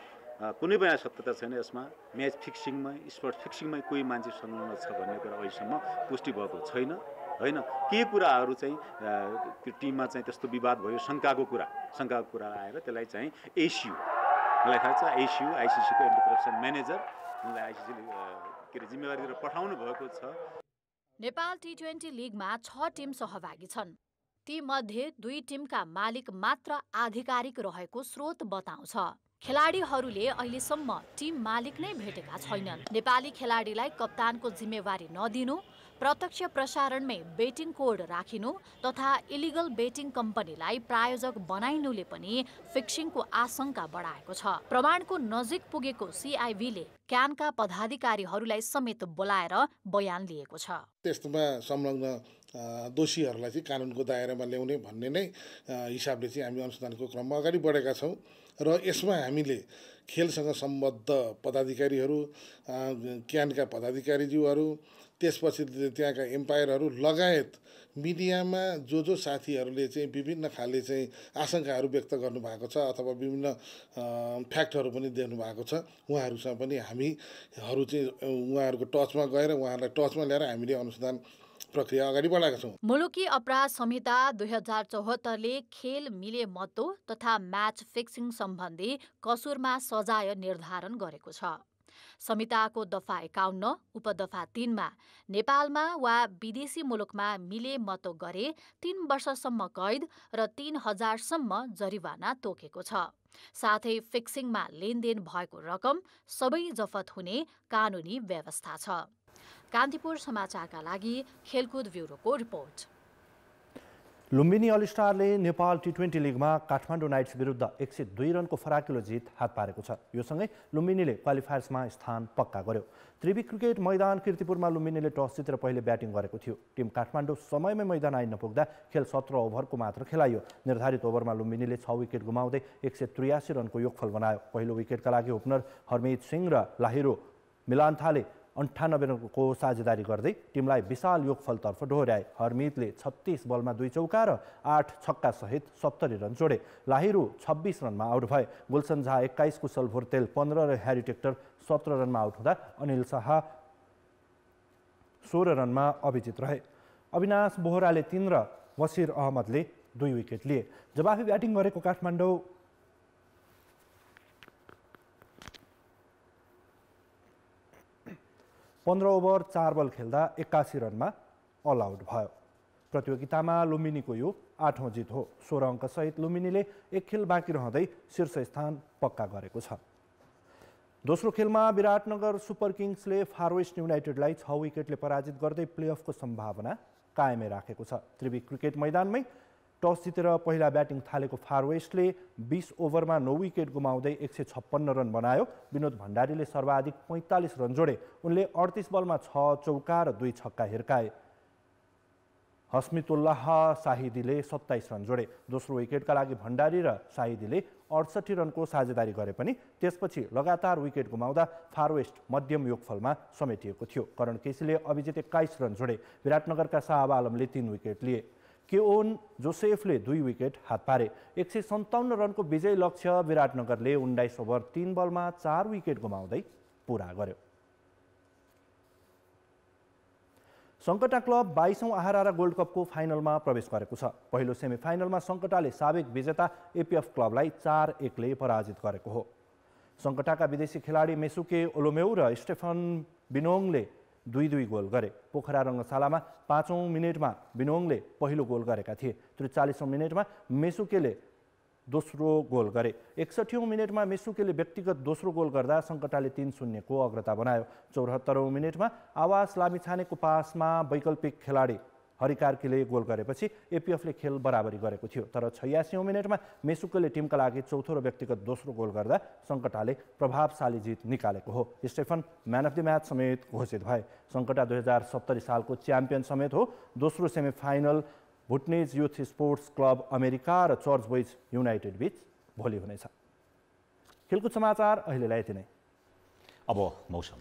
कुनै पनि सत्यता छैन यसमा। म्याच फिक्सिङमा स्पोर्ट्स फिक्सिङमा कोही मान्छे संलग्न छ भन्ने कुरा अहिलेसम्म पुष्टि भएको छैन होइन। के कुराहरू चाहिँ त्यो टिममा चाहिँ त्यस्तो विवाद भयो शङ्काको कुरा आएर त्यसलाई चाहिँ एसियु मलाई थाहा छ आइसिसीको एन्टी करप्सन म्यानेजर उनलाई आइसिसीले के अरे जिम्मेवारी दिएर पठाउनु भएको छ। नेपाल T20 लिगमा 6 टिम सहभागी छन्। ती मध्ये 2 टिमका मालिक मात्र आधिकारिक रहेको स्रोत बताउँछ। खेलाडीहरूले अहिलेसम्म टिम मालिक नै भेटेका छैनन्। नेपाली खेलाडीलाई कप्तानको जिम्मेवारी नदिनु, प्रत्यक्ष प्रसारणमै बेटिङ कोड राखिनु तथा इलिगल बेटिङ कम्पनीलाई प्रायोजक बनाइनुले पनि फिक्सिङको आशंका बढाएको छ। प्रमाणको नजिक पुगेको CIVले क्यानका पदाधिकारीहरूलाई समेत बोलाएर बयान लिएको छ। त्यस्तोमा संलग्न दोषीहरूलाई चाहिँ कानुनको दायरामा ल्याउने भन्ने नै हिसाबले चाहिँ हामी अनुसन्धानको क्रममा अगाडि बढेका छौँ र यसमा हामीले खेलसँग सम्बद्ध पदाधिकारीहरू, क्यानका पदाधिकारीज्यूहरू, त्यसपछि त्यहाँका एम्पायरहरू लगायत मिडियामा जो साथीहरूले चाहिँ विभिन्न खाले चाहिँ आशंकाहरू व्यक्त गर्नुभएको छ अथवा विभिन्न फ्याक्टहरू पनि दिनु भएको छ, उहाँहरूसँग पनि हामीहरू चाहिँ उहाँहरूको टचमा गएर उहाँहरूलाई टचमा ल्याएर हामीले अनुसन्धान प्रक्रिया अगाडि बढाएका छौँ। मुलुकी अपराध संहिता 2074ले खेल मिले मत्तो तथा म्याच फिक्सिङ सम्बन्धी कसुरमा सजाय निर्धारण गरेको छ। संहिताको दफा 51 उपदफा 3मा नेपालमा वा विदेशी मुलुकमा मिले मतो गरे 3 वर्षसम्म कैद र 3000 सम्म जरिवाना तोकेको छ। साथै फिक्सिङमा लेनदेन भएको रकम सबै जफत हुने कानुनी व्यवस्था छ। कान्तिपुर समाचारका लागि खेलकुद ब्युरोको रिपोर्ट। लुम्बिनी अल स्टारले नेपाल T20 लिगमा काठमाडौँ नाइट्स विरुद्ध 102 रनको फराकिलो जित हात पारेको छ। यो सँगै लुम्बिनीले क्वालिफायर्समा स्थान पक्का गर्यो। त्रिवी क्रिकेट मैदान किर्तिपुरमा लुम्बिनीले टस जितेर पहिले ब्याटिङ गरेको थियो। टिम काठमाडौँ समयमै मैदान आइ नपुग्दा खेल 17 ओभरको मात्र खेलाइयो। निर्धारित ओभरमा लुम्बिनीले 6 विकेट गुमाउँदै 183 रनको योगफल बनायो। पहिलो विकेटका लागि ओपनर हरमित सिंह र लाहिरो मिलान्थाले 98 रनको साझेदारी गर्दै टिमलाई विशाल योगफलतर्फ डोर्याए। हरमितले 36 बलमा 2 चौका र 8 छक्का सहित 70 रन जोडे। लाहिरो 26 रनमा आउट भए। गुलसन झा 21, कुशल भुर्तेल 15 र ह्यारी टेक्टर 17 रनमा आउट हुँदा अनिल शाह 16 रनमा अभिजित रहे। अविनाश बोहराले 3 र वसिर अहमदले 2 विकेट लिए। जवाफी ब्याटिङ गरेको काठमाडौँ 15 ओभर 4 बल खेल्दा 81 रनमा अल आउट भयो। प्रतियोगितामा लुम्बिनीको यो 8औं जित हो। 16 अङ्कसहित लुम्बिनीले 1 खेल बाँकी रहँदै शीर्ष स्थान पक्का गरेको छ। दोस्रो खेलमा विराटनगर सुपर किङ्सले फार वेस्ट युनाइटेडलाई 6 विकेटले पराजित गर्दै प्लेअफको सम्भावना कायमै राखेको छ। त्रिवी क्रिकेट मैदानमै टस जितेर पहिला ब्याटिङ थालेको फार वेस्टले 20 ओभरमा 9 विकेट गुमाउँदै 156 रन बनायो। विनोद भण्डारीले सर्वाधिक 45 रन जोडे। उनले 38 बलमा 6 चौका र 2 छक्का हिर्काए। हस्मितुल्लाह साहिदीले 27 रन जोडे। दोस्रो विकेटका लागि भण्डारी र साहिदीले 68 रनको साझेदारी गरे पनि त्यसपछि लगातार विकेट गुमाउँदा फार वेस्ट मध्यम योगफलमा समेटिएको थियो। करण केसीले अभिजित 21 रन जोडे। विराटनगरका साहब आलमले 3 विकेट लिए। केओन जोसेफले 2 विकेट हात पारे। 157 रनको विजय लक्ष्य विराटनगरले 19 ओभर 3 बलमा 4 विकेट गुमाउँदै पूरा गर्यो। सङ्कटा क्लब 22औं आहारा गोल्ड कपको फाइनलमा प्रवेश गरेको छ। पहिलो सेमिफाइनलमा सङ्कटाले साबिक विजेता एपीएफ क्लबलाई 4-1 ले पराजित गरेको हो। सङ्कटाका विदेशी खेलाडी मेसुके ओलोमेउ र स्टेफन बिनोङले 2-2 गोल गरे। पोखरा रङ्गशालामा 5औं मिनेटमा बिनोङले पहिलो गोल गरेका थिए। 43औं मिनेटमा मेसुकेले दोस्रो गोल गरे। 61औं मिनेटमा मेसुकेले व्यक्तिगत दोस्रो गोल गर्दा सङ्कटाले 3-0 को अग्रता बनायो। 74औं मिनेटमा आवास लामिछानेको पासमा वैकल्पिक खेलाडी हरिकार्कीले गोल गरेपछि एपीएफले खेल बराबरी गरेको थियो। तर 86औं मिनेटमा मेसुकेले टिमका लागि चौथो र व्यक्तिगत दोस्रो गोल गर्दा सङ्कटाले प्रभावशाली जित निकालेको हो। Stephen man of the match समेत घोषित भए। सङ्कटा 2070 सालको च्याम्पियन समेत हो। दोस्रो semifinal Bhutanese youth sports club America र चर्च बोइज युनाइटेड बीच भोलि हुनेछ। खेलकुद समाचार अहिलेलाई यति नै। अब मौसम।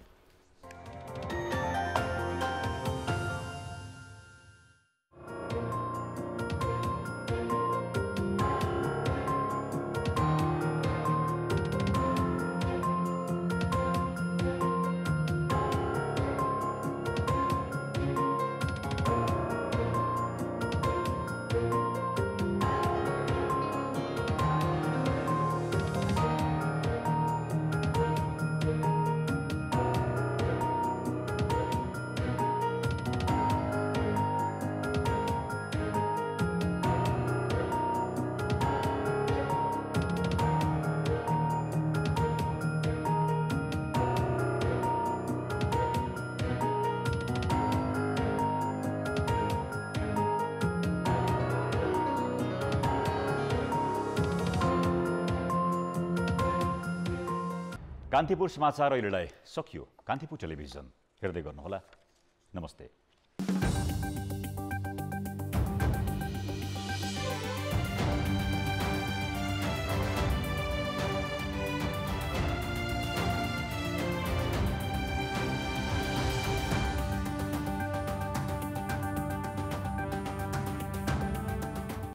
कान्तिपुर समाचार अहिलेलाई सकियो। कान्तिपुर टेलिभिजन हेर्दै गर्नुहोला। नमस्ते।